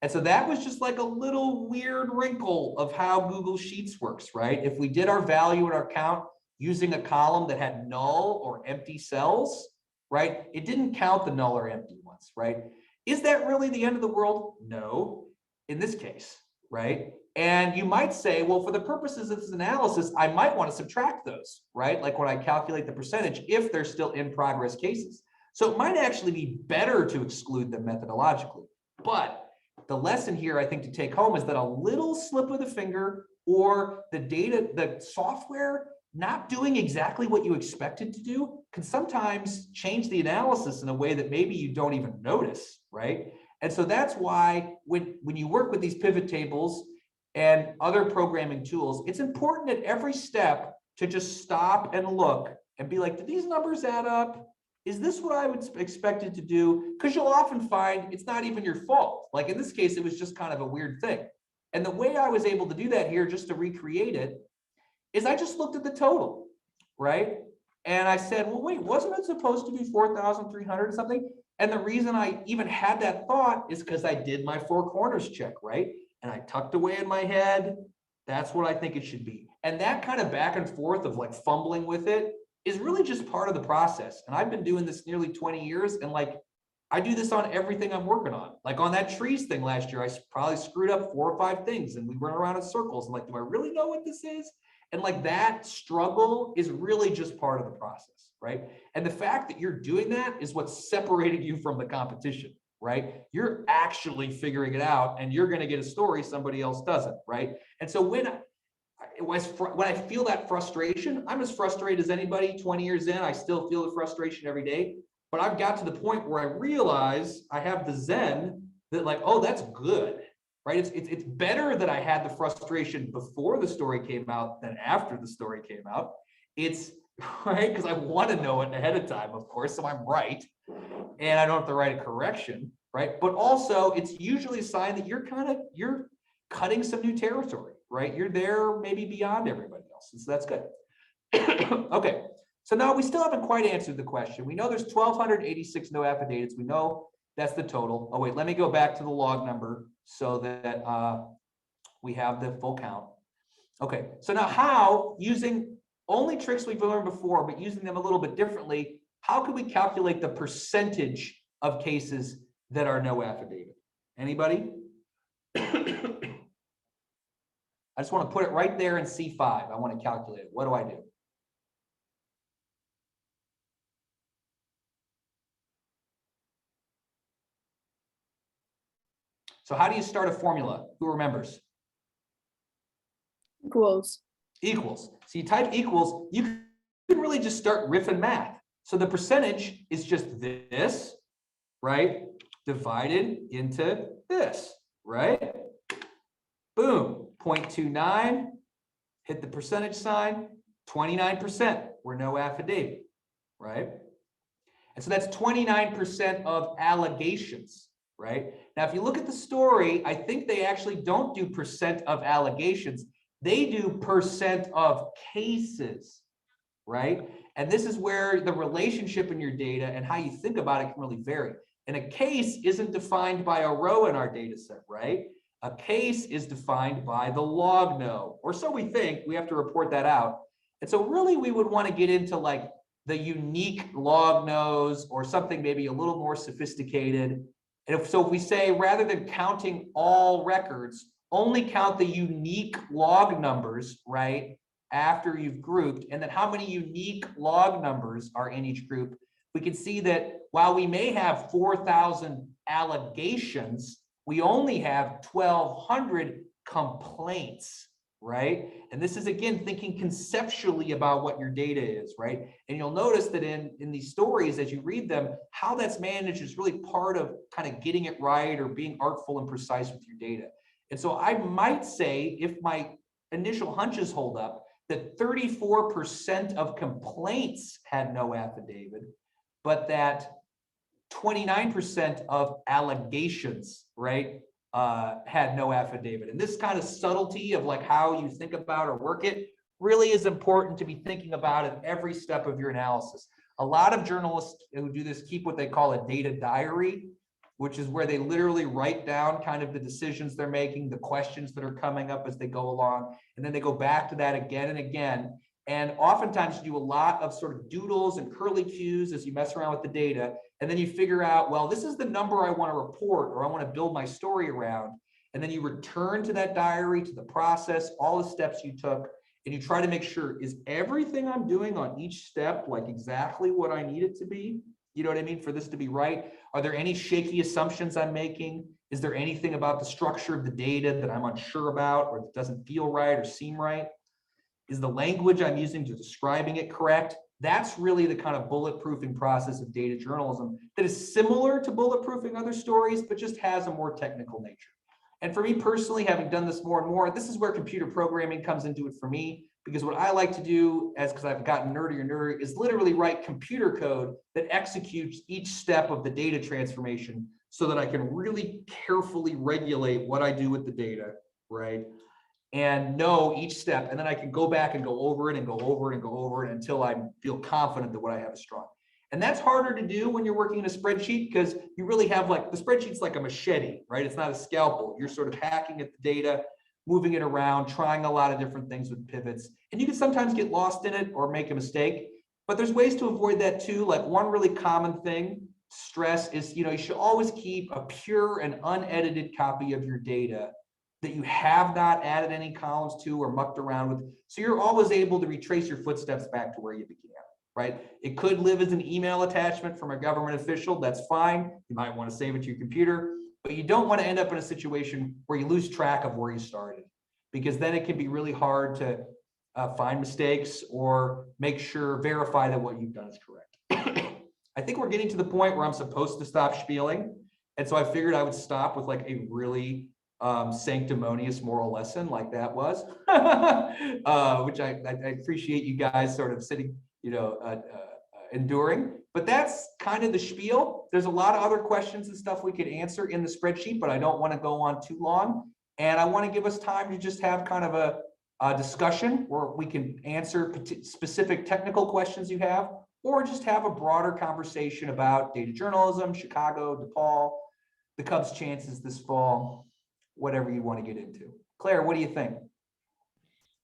And so that was just like a little weird wrinkle of how Google Sheets works, right? If we did our value and our count using a column that had null or empty cells, right? It didn't count the null or empty ones, right? Is that really the end of the world? No, in this case, right? And you might say, well, for the purposes of this analysis, I might want to subtract those, right? Like when I calculate the percentage, if they're still in progress cases. So it might actually be better to exclude them methodologically. But the lesson here, I think, to take home is that a little slip of the finger or the software not doing exactly what you expected to do can sometimes change the analysis in a way that maybe you don't even notice, right? And so that's why when you work with these pivot tables and other programming tools, it's important at every step to just stop and look and be like, do these numbers add up? Is this what I would expect it to do? Because you'll often find it's not even your fault. Like in this case, it was just kind of a weird thing. And the way I was able to do that here, just to recreate it, is I just looked at the total, right? And I said, well, wait, wasn't it supposed to be 4,300 something? And the reason I even had that thought is because I did my four corners check, right? And I tucked away in my head, that's what I think it should be. And that kind of back and forth of like fumbling with it is really just part of the process. And I've been doing this nearly 20 years. And like, I do this on everything I'm working on. Like on that trees thing last year, I probably screwed up 4 or 5 things and we run around in circles. And like, do I really know what this is? And like that struggle is really just part of the process, right? And the fact that you're doing that is what's separating you from the competition, right? You're actually figuring it out and you're going to get a story somebody else doesn't, right? And so when I feel that frustration, I'm as frustrated as anybody 20 years in. I still feel the frustration every day, but I've got to the point where I realize I have the Zen that like, oh, that's good, right? It's better that I had the frustration before the story came out than after the story came out. It's right, because I want to know it ahead of time, of course, so I'm right. And I don't have to write a correction, right? But also it's usually a sign that you're cutting some new territory, right? You're there maybe beyond everybody else. And so that's good. Okay, so now we still haven't quite answered the question. We know there's 1,286 no affidavits. We know that's the total. Oh wait, let me go back to the log number so that we have the full count. Okay, so now how, using only tricks we've learned before, but using them a little bit differently, how can we calculate the percentage of cases that are no affidavit? Anybody? I just want to put it right there in C5. I want to calculate it. What do I do? So how do you start a formula? Who remembers? Equals. Equals. So you type equals, you can really just start riffing math. So the percentage is just this, right? Divided into this, right? Boom, 0.29, hit the percentage sign, 29% were no affidavit, right? And so that's 29% of allegations, right? Now, if you look at the story, I think they actually don't do percent of allegations. They do percent of cases, right? And this is where the relationship in your data and how you think about it can really vary. And a case isn't defined by a row in our data set, right? A case is defined by the log no, or so we think. We have to report that out. And so really we would want to get into like the unique log nos or something maybe a little more sophisticated. And if we say, rather than counting all records, only count the unique log numbers, right, after you've grouped, and then how many unique log numbers are in each group, we can see that while we may have 4,000 allegations, we only have 1,200 complaints, right? And this is, again, thinking conceptually about what your data is, right? And you'll notice that in these stories, as you read them, how that's managed is really part of kind of getting it right or being artful and precise with your data. And so I might say, if my initial hunches hold up, that 34% of complaints had no affidavit, but that 29% of allegations, right, had no affidavit. And this kind of subtlety of like how you think about or work it really is important to be thinking about at every step of your analysis. A lot of journalists who do this keep what they call a data diary, which is where they literally write down kind of the decisions they're making, the questions that are coming up as they go along, and then they go back to that again and again. And oftentimes you do a lot of sort of doodles and curly cues as you mess around with the data. And then you figure out, well, this is the number I want to report, or I want to build my story around. And then you return to that diary, to the process, all the steps you took, and you try to make sure, is everything I'm doing on each step like exactly what I need it to be? You know what I mean? For this to be right. Are there any shaky assumptions I'm making? Is there anything about the structure of the data that I'm unsure about, or that doesn't feel right or seem right? Is the language I'm using to describing it correct? That's really the kind of bulletproofing process of data journalism that is similar to bulletproofing other stories, but just has a more technical nature. And for me personally, having done this more and more, this is where computer programming comes into it for me, because what I like to do, because I've gotten nerdier and nerdier, is literally write computer code that executes each step of the data transformation so that I can really carefully regulate what I do with the data, right? And know each step, and then I can go back and go over it and go over it and go over it until I feel confident that what I have is strong. And that's harder to do when you're working in a spreadsheet, because you really have, like, the spreadsheet's like a machete, right? It's not a scalpel. You're sort of hacking at the data, moving it around, trying a lot of different things with pivots. And you can sometimes get lost in it or make a mistake, but there's ways to avoid that too. Like, one really common thing, stress, is, you should always keep a pure and unedited copy of your data that you have not added any columns to or mucked around with. So you're always able to retrace your footsteps back to where you began, right? It could live as an email attachment from a government official. That's fine. You might want to save it to your computer, but you don't want to end up in a situation where you lose track of where you started, because then it can be really hard to find mistakes or verify that what you've done is correct. I think we're getting to the point where I'm supposed to stop spieling. And so I figured I would stop with like a really sanctimonious moral lesson like that was, which I appreciate you guys sort of sitting, enduring. But that's kind of the spiel. There's a lot of other questions and stuff we could answer in the spreadsheet, but I don't want to go on too long. And I want to give us time to just have kind of a discussion where we can answer specific technical questions you have, or just have a broader conversation about data journalism, Chicago, DePaul, the Cubs' chances this fall, whatever you want to get into. Claire, what do you think?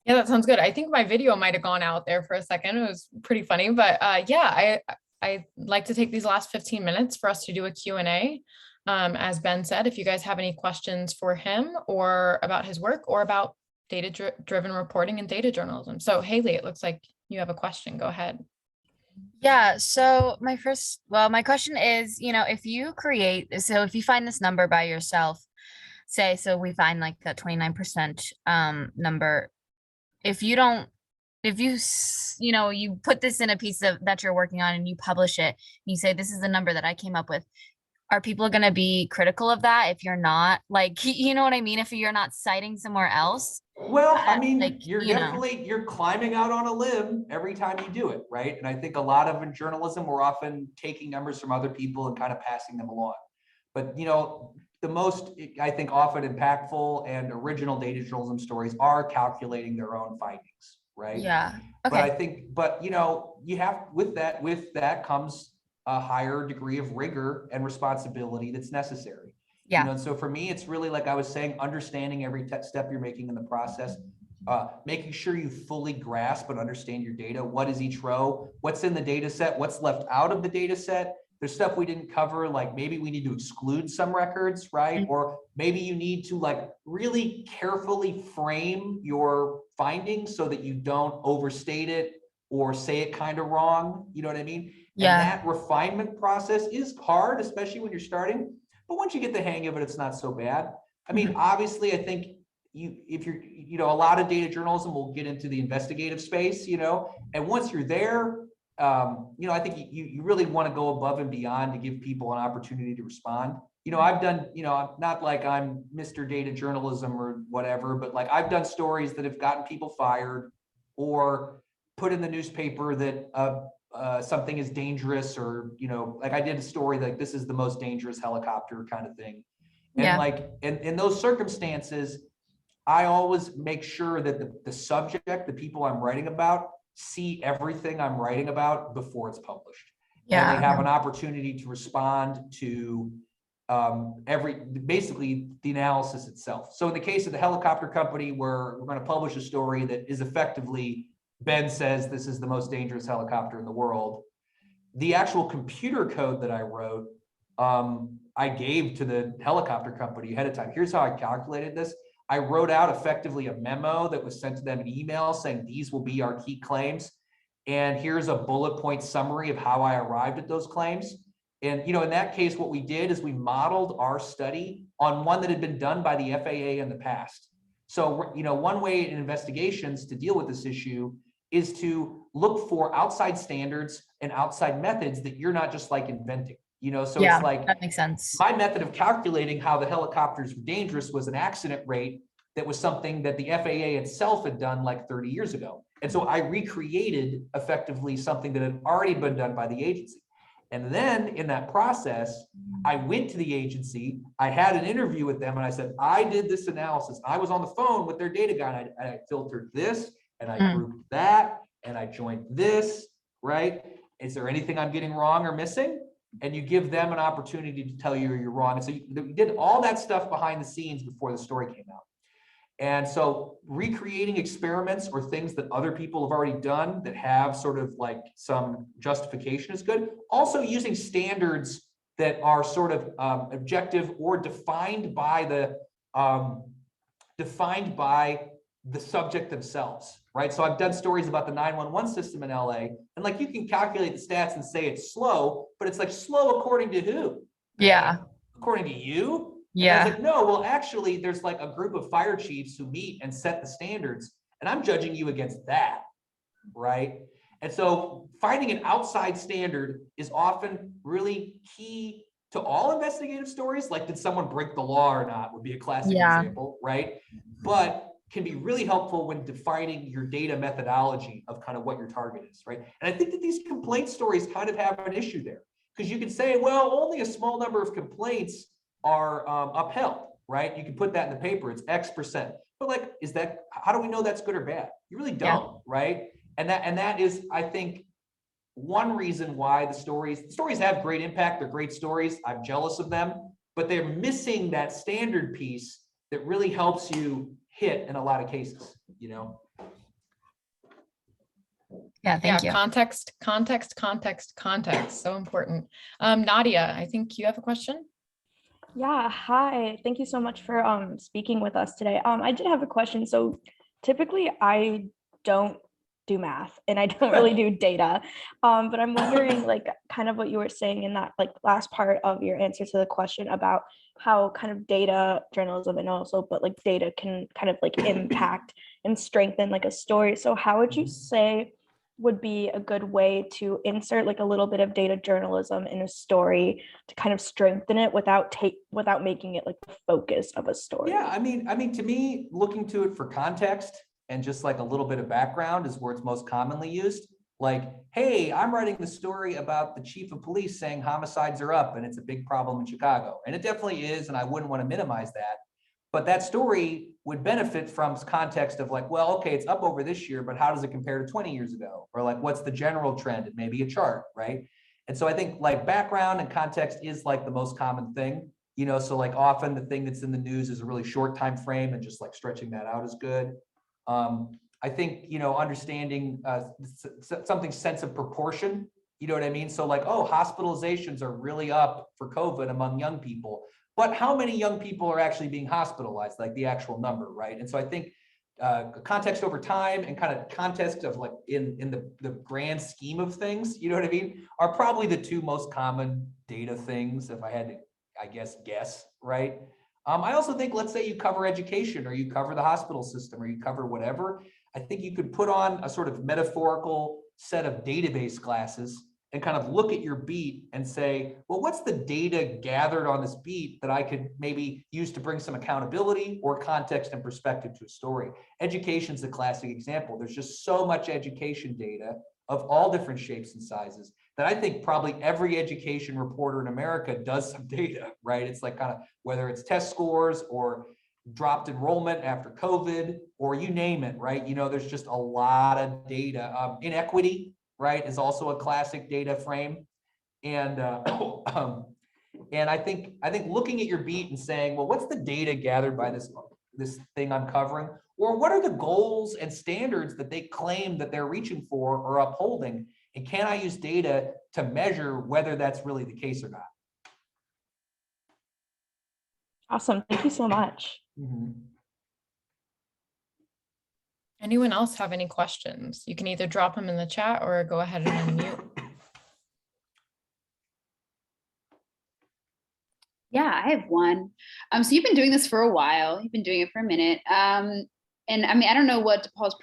Yeah, that sounds good. I think my video might have gone out there for a second. It was pretty funny, but yeah, I'd like to take these last 15 minutes for us to do a Q&A. As Ben said, if you guys have any questions for him or about his work or about data-driven reporting and data journalism. So Haley, it looks like you have a question. Go ahead. Yeah, so my question is, if you find this number by yourself, so we find like that 29% number, if you put this in a piece that you're working on and you publish it, and you say, this is the number that I came up with, are people going to be critical of that if you're not, like, you know what I mean? If you're not citing somewhere else? Well, I mean, like, you're climbing out on a limb every time you do it, right? And I think a lot of in journalism, we're often taking numbers from other people and kind of passing them along. But, the most, I think, often impactful and original data journalism stories are calculating their own findings, right? Yeah. Okay. But I think, you have, with that comes a higher degree of rigor and responsibility that's necessary. Yeah. And so for me, it's really, like I was saying, understanding every step you're making in the process, making sure you fully grasp and understand your data. What is each row? What's in the data set? What's left out of the data set? There's stuff we didn't cover, like maybe we need to exclude some records, right? Mm-hmm. Or maybe you need to like really carefully frame your findings so that you don't overstate it or say it kind of wrong. You know what I mean? Yeah. And that refinement process is hard, especially when you're starting. But once you get the hang of it, it's not so bad. I mean, obviously, I think if you're, a lot of data journalism will get into the investigative space, and once you're there, I think you really want to go above and beyond to give people an opportunity to respond. I've done, not like I'm Mr. Data Journalism or whatever, but like I've done stories that have gotten people fired or put in the newspaper that something is dangerous, or, like I did a story like this is the most dangerous helicopter kind of thing. And like, in those circumstances, I always make sure that the subject, the people I'm writing about, see everything I'm writing about before it's published. And they have an opportunity to respond to basically the analysis itself. So in the case of the helicopter company, where we're going to publish a story that is effectively Ben says this is the most dangerous helicopter in the world. The actual computer code that I wrote, I gave to the helicopter company ahead of time. Here's how I calculated this. I wrote out effectively a memo that was sent to them in email saying these will be our key claims. And here's a bullet point summary of how I arrived at those claims. And, in that case, what we did is we modeled our study on one that had been done by the FAA in the past. So, one way in investigations to deal with this issue is to look for outside standards and outside methods that you're not just like inventing, so Yeah, it's like that makes sense. my method of calculating how the helicopters were dangerous was an accident rate that was something that the FAA itself had done like 30 years ago. And so I recreated effectively something that had already been done by the agency. And then in that process, I went to the agency, I had an interview with them and I said, I did this analysis. I was on the phone with their data guy and I filtered this and I grouped that and I joined this, right? Is there anything I'm getting wrong or missing? And you give them an opportunity to tell you you're wrong. And so you did all that stuff behind the scenes before the story came out. And so recreating experiments or things that other people have already done that have sort of like some justification is good. Also using standards that are sort of objective or defined by the subject themselves, right? So I've done stories about the 911 system in LA, and like you can calculate the stats and say it's slow, but it's like slow according to who? Yeah. According to you? Yeah. And I was like, no, well, actually, there's like a group of fire chiefs who meet and set the standards, and I'm judging you against that, right? And so finding an outside standard is often really key to all investigative stories. Like, did someone break the law or not would be a classic example, right? But can be really helpful when defining your data methodology of kind of what your target is, right? And I think that these complaint stories kind of have an issue there, because you can say, well, only a small number of complaints are upheld, right? You can put that in the paper, it's X%. But like, how do we know that's good or bad? You really don't, right? And that is, I think, one reason why the stories have great impact. They're great stories. I'm jealous of them, but they're missing that standard piece that really helps you hit in a lot of cases, Yeah, thank you. Context. So important. Nadia, I think you have a question. Yeah, hi. Thank you so much for speaking with us today. I did have a question. So typically I don't do math and I don't really do data. But I'm wondering, like, kind of what you were saying in that like last part of your answer to the question about how kind of data journalism and also but like data can kind of like impact and strengthen like a story. So how would you say would be a good way to insert like a little bit of data journalism in a story to kind of strengthen it without making it like the focus of a story? Yeah, I mean, to me, looking to it for context and just like a little bit of background is where it's most commonly used. Like, hey, I'm writing the story about the chief of police saying homicides are up and it's a big problem in Chicago. And it definitely is, and I wouldn't want to minimize that. But that story would benefit from context of like, well, okay, it's up over this year, but how does it compare to 20 years ago? Or like, what's the general trend? It may be a chart, right? And so I think like background and context is like the most common thing, so like often the thing that's in the news is a really short time frame and just like stretching that out is good. I think, understanding something sense of proportion, you know what I mean? So like, oh, hospitalizations are really up for COVID among young people, but how many young people are actually being hospitalized, like the actual number, right? And so I think context over time and kind of context of like in the grand scheme of things, you know what I mean, are probably the two most common data things if I had to, I guess, right? I also think, let's say you cover education or you cover the hospital system or you cover whatever, I think you could put on a sort of metaphorical set of database glasses and kind of look at your beat and say, well, what's the data gathered on this beat that I could maybe use to bring some accountability or context and perspective to a story? Education's a classic example. There's just so much education data of all different shapes and sizes that I think probably every education reporter in America does some data, right? It's like kind of whether it's test scores or dropped enrollment after COVID or you name it, right? There's just a lot of data. Inequity, right, is also a classic data frame. And and I think looking at your beat and saying, well, what's the data gathered by this thing I'm covering? Or what are the goals and standards that they claim that they're reaching for or upholding? And can I use data to measure whether that's really the case or not? Awesome. Thank you so much. Anyone else have any questions? You can either drop them in the chat or go ahead and unmute. Yeah, I have one. So you've been doing this for a while. You've been doing it for a minute. And I mean, I don't know what DePaul's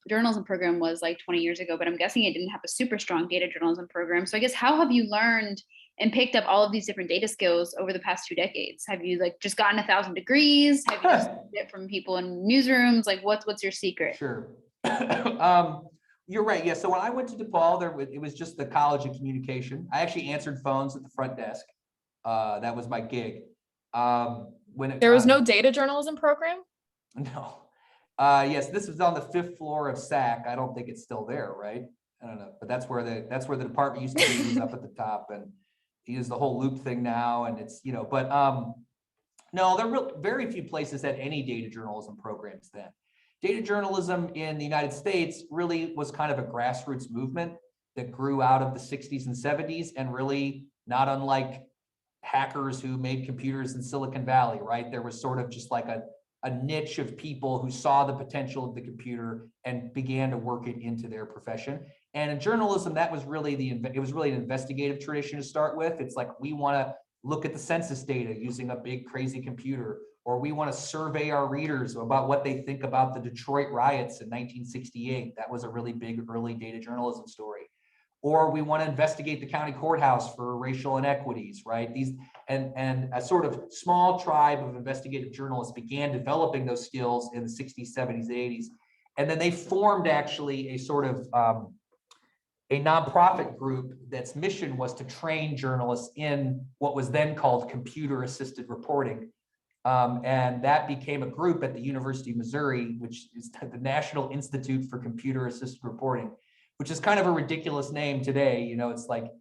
journalism program was like 20 years ago, but I'm guessing it didn't have a super strong data journalism program. So I guess how have you learned and picked up all of these different data skills over the past 2 decades? Have you like just gotten 1,000 degrees? Have you just learned it from people in newsrooms? Like what's your secret? Sure. You're right. Yeah. So when I went to DePaul, it was just the College of Communication. I actually answered phones at the front desk. That was my gig. There was no data journalism program? No. Yes, this was on the 5th floor of SAC. I don't think it's still there, right? I don't know, but that's where the department used to be. It was up at the top, and he uses the whole loop thing now, and it's, you know, but no, there were very few places had any data journalism programs then. Data journalism in the United States really was kind of a grassroots movement that grew out of the 60s and 70s, and really not unlike hackers who made computers in Silicon Valley, right? There was sort of just like a niche of people who saw the potential of the computer and began to work it into their profession. And in journalism, that was really it was really an investigative tradition to start with. It's like, we want to look at the census data using a big crazy computer, or we want to survey our readers about what they think about the Detroit riots in 1968. That was a really big early data journalism story. Or we want to investigate the county courthouse for racial inequities, right? And a sort of small tribe of investigative journalists began developing those skills in the 60s, 70s, 80s. And then they formed actually a sort of a nonprofit group that's mission was to train journalists in what was then called computer-assisted reporting. And that became a group at the University of Missouri, which is the National Institute for Computer-Assisted Reporting, which is kind of a ridiculous name today. You know, it's like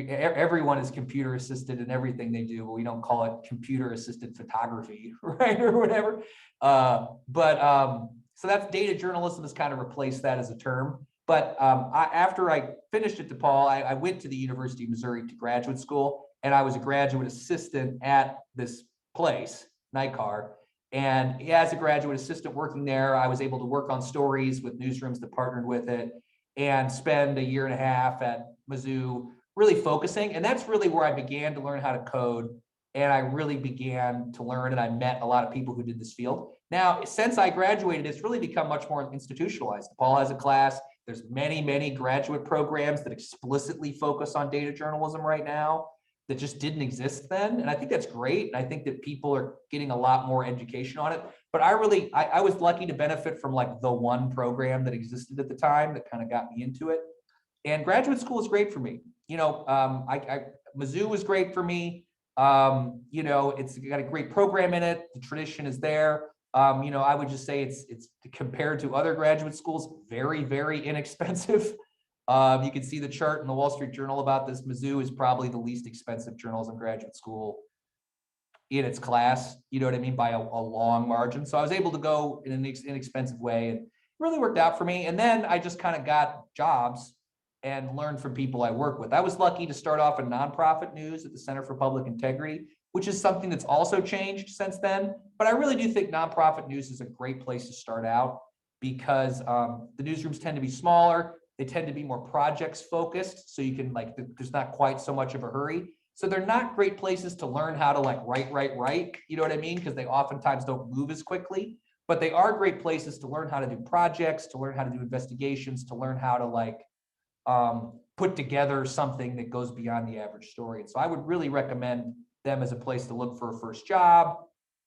everyone is computer assisted in everything they do, but we don't call it computer assisted photography, right? Or whatever. So that's data journalism has kind of replaced that as a term. But after I finished at DePaul, I went to the University of Missouri to graduate school, and I was a graduate assistant at this place, NICAR. And as a graduate assistant working there, I was able to work on stories with newsrooms that partnered with it, and spend 1.5 years at Mizzou really focusing. And that's really where I began to learn how to code. And I really began to learn, and I met a lot of people who did this field. Now, since I graduated, it's really become much more institutionalized. DePaul has a class. There's many, many graduate programs that explicitly focus on data journalism right now that just didn't exist then. And I think that's great. And I think that people are getting a lot more education on it. But I was lucky to benefit from like the one program that existed at the time that kind of got me into it. And graduate school is great for me. You know, Mizzou was great for me. You know, it's got a great program in it. The tradition is there. You know, I would just say it's compared to other graduate schools, very, very inexpensive. You can see the chart in the Wall Street Journal about this. Mizzou is probably the least expensive journalism graduate school in its class, you know what I mean, by a long margin. So I was able to go in an inexpensive way, and it really worked out for me. And then I just kind of got jobs and learned from people I work with. I was lucky to start off in nonprofit news at the Center for Public Integrity, which is something that's also changed since then. But I really do think nonprofit news is a great place to start out, because the newsrooms tend to be smaller. They tend to be more projects focused. So you can there's not quite so much of a hurry. So they're not great places to learn how to write, you know what I mean? Because they oftentimes don't move as quickly, but they are great places to learn how to do projects, to learn how to do investigations, to learn how to put together something that goes beyond the average story. And so I would really recommend them as a place to look for a first job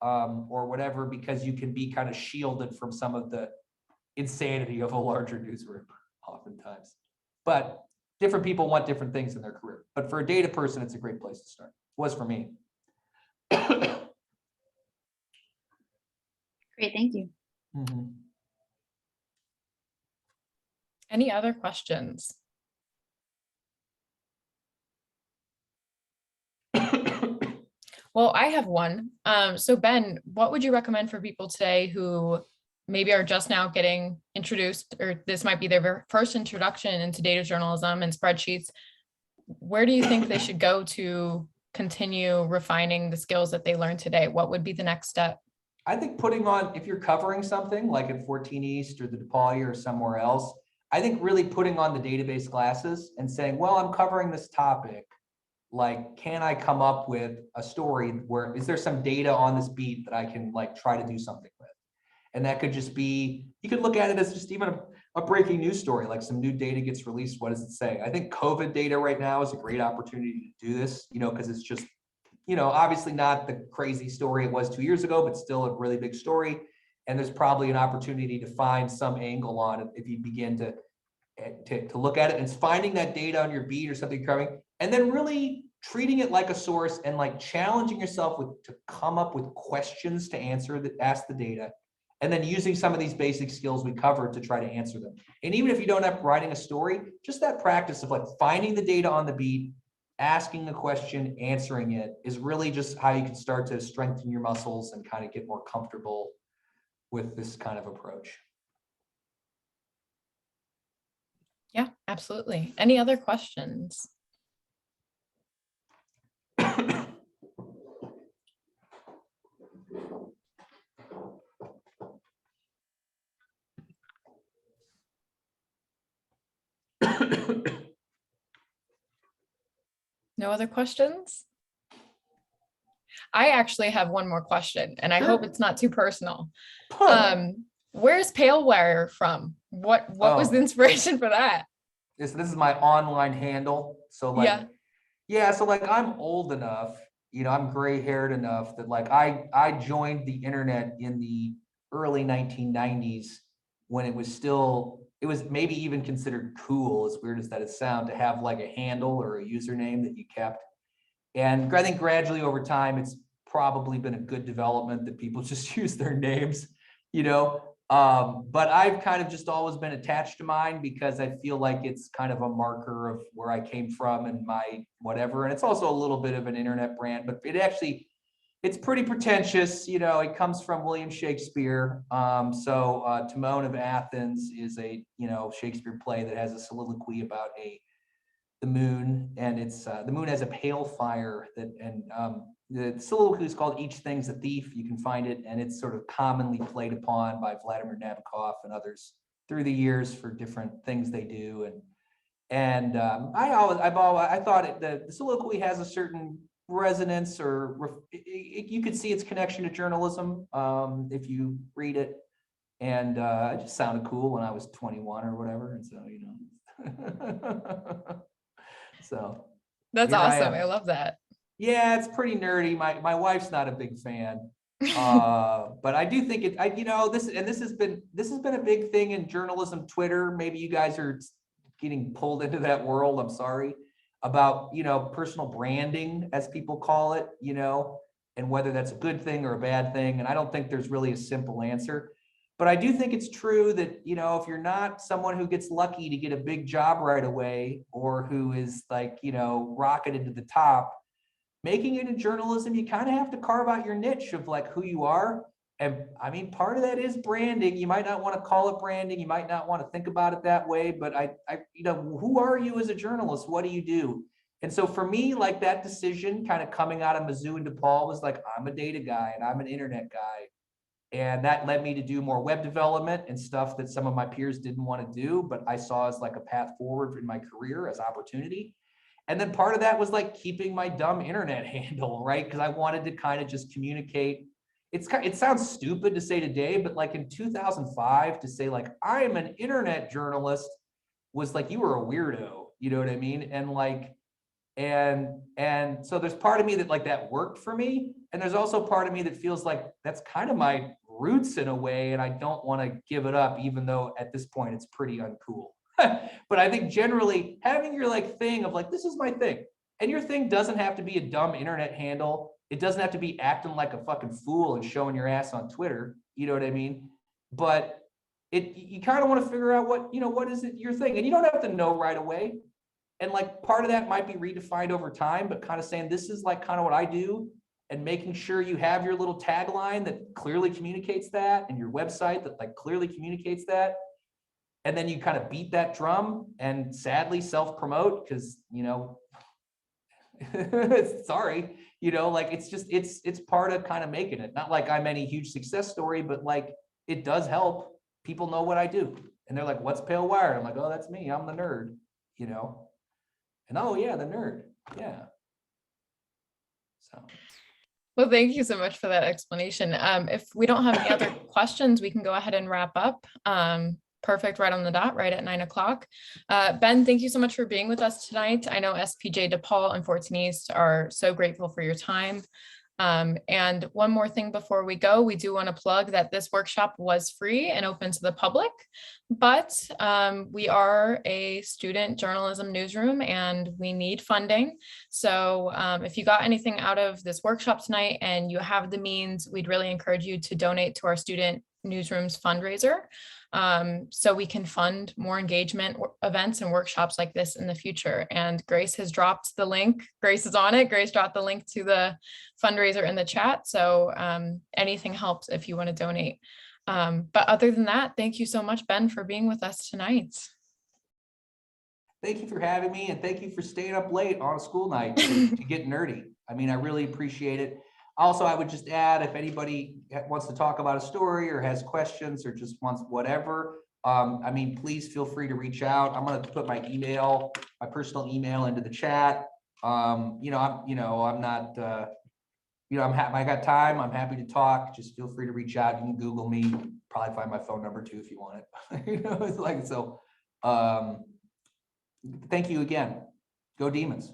or whatever, because you can be kind of shielded from some of the insanity of a larger newsroom oftentimes. But different people want different things in their career. But for a data person, it's a great place to start. It was for me. Great, thank you. Mm-hmm. Any other questions? Well, I have one. So Ben, what would you recommend for people today who maybe are just now getting introduced, or this might be their first introduction into data journalism and spreadsheets, where do you think they should go to continue refining the skills that they learned today? What would be the next step? I think putting on, if you're covering something like at 14 East or the DePaul or somewhere else, I think really putting on the database glasses and saying, well, I'm covering this topic. Like, can I come up with a story where, is there some data on this beat that I can like try to do something with? And that could just be, you could look at it as just even a breaking news story, like some new data gets released. What does it say? I think COVID data right now is a great opportunity to do this, because it's just, obviously not the crazy story it was 2 years ago, but still a really big story. And there's probably an opportunity to find some angle on it if you begin to look at it. And it's finding that data on your beat or something coming, and then really treating it like a source and like challenging yourself to come up with questions to ask the data, and then using some of these basic skills we covered to try to answer them. And even if you don't have writing a story, just that practice of like finding the data on the beat, asking the question, answering it is really just how you can start to strengthen your muscles and kind of get more comfortable with this kind of approach. Yeah, absolutely. Any other questions? No other questions? I actually have one more question, and I hope it's not too personal. Where's Paleware from? What was the inspiration for that? This is my online handle. So like, so like I'm old enough, I'm gray haired enough that like I joined the internet in the early 1990s when it was maybe even considered cool, as weird as that sounds, to have like a handle or a username that you kept. And I think gradually over time, it's probably been a good development that people just use their names, but I've kind of just always been attached to mine because I feel like it's kind of a marker of where I came from and my whatever. And it's also a little bit of an internet brand, but it's pretty pretentious. It comes from William Shakespeare. Timon of Athens is a, Shakespeare play that has a soliloquy about the moon, and it's the moon has a pale fire the soliloquy is called Each Thing's a Thief. You can find it, and it's sort of commonly played upon by Vladimir Nabokov and others through the years for different things they do. I thought the soliloquy has a certain resonance, or you could see its connection to journalism if you read it, and it just sounded cool when I was 21 or whatever, and so That's awesome. I love that. Yeah, it's pretty nerdy. My wife's not a big fan, but I do think this has been a big thing in journalism Twitter. Maybe you guys are getting pulled into that world. I'm sorry, about personal branding, as people call it, and whether that's a good thing or a bad thing. And I don't think there's really a simple answer. But I do think it's true that, if you're not someone who gets lucky to get a big job right away, or who is like, rocketed to the top, making it in journalism, you kind of have to carve out your niche of like who you are. And I mean, part of that is branding. You might not want to call it branding. You might not want to think about it that way, but who are you as a journalist? What do you do? And so for me, like that decision kind of coming out of Mizzou and DePaul was like, I'm a data guy and I'm an internet guy. And that led me to do more web development and stuff that some of my peers didn't want to do, but I saw as like a path forward in my career as opportunity. And then part of that was like keeping my dumb internet handle, right? Because I wanted to kind of just communicate. It sounds stupid to say today, but like in 2005 to say like, I am an internet journalist was like, you were a weirdo, you know what I mean? And like, and so there's part of me that like that worked for me. And there's also part of me that feels like that's kind of my roots in a way. And I don't want to give it up, even though at this point it's pretty uncool. But I think generally having your like thing of like, this is my thing, and your thing doesn't have to be a dumb internet handle. It doesn't have to be acting like a fucking fool and showing your ass on Twitter. You know what I mean? But you kind of want to figure out what is it your thing, and you don't have to know right away. And like part of that might be redefined over time, but kind of saying this is like kind of what I do. and making sure you have your little tagline that clearly communicates that, and your website that like clearly communicates that. And then you kind of beat that drum and sadly self-promote because, you know, sorry, you know, like it's part of kind of making it. Not like I'm any huge success story, but like it does help. People know what I do. And they're like, what's Pale Wired? I'm like, oh, that's me. I'm the nerd, you know. And oh yeah, the nerd. Yeah. So. Well, thank you so much for that explanation. If we don't have any other questions, we can go ahead and wrap up. Perfect, right on the dot, right at 9 o'clock. Ben, thank you so much for being with us tonight. I know SPJ DePaul and 14 East are so grateful for your time. And one more thing before we go, we do want to plug that this workshop was free and open to the public, but we are a student journalism newsroom and we need funding. So if you got anything out of this workshop tonight and you have the means, we'd really encourage you to donate to our student newsroom's fundraiser. So we can fund more engagement events and workshops like this in the future. And Grace has dropped the link. Grace is on it. Grace dropped the link to the fundraiser in the chat. So anything helps if you want to donate. But other than that, thank you so much, Ben, for being with us tonight. Thank you for having me, and thank you for staying up late on a school night to get nerdy. I mean, I really appreciate it. Also, I would just add, if anybody wants to talk about a story or has questions or just wants whatever, I mean, please feel free to reach out. I'm going to put my email, my personal email into the chat. I'm not, I got time. I'm happy to talk. Just feel free to reach out. You can Google me, probably find my phone number too, if you want it. It's like, so, thank you again. Go Demons.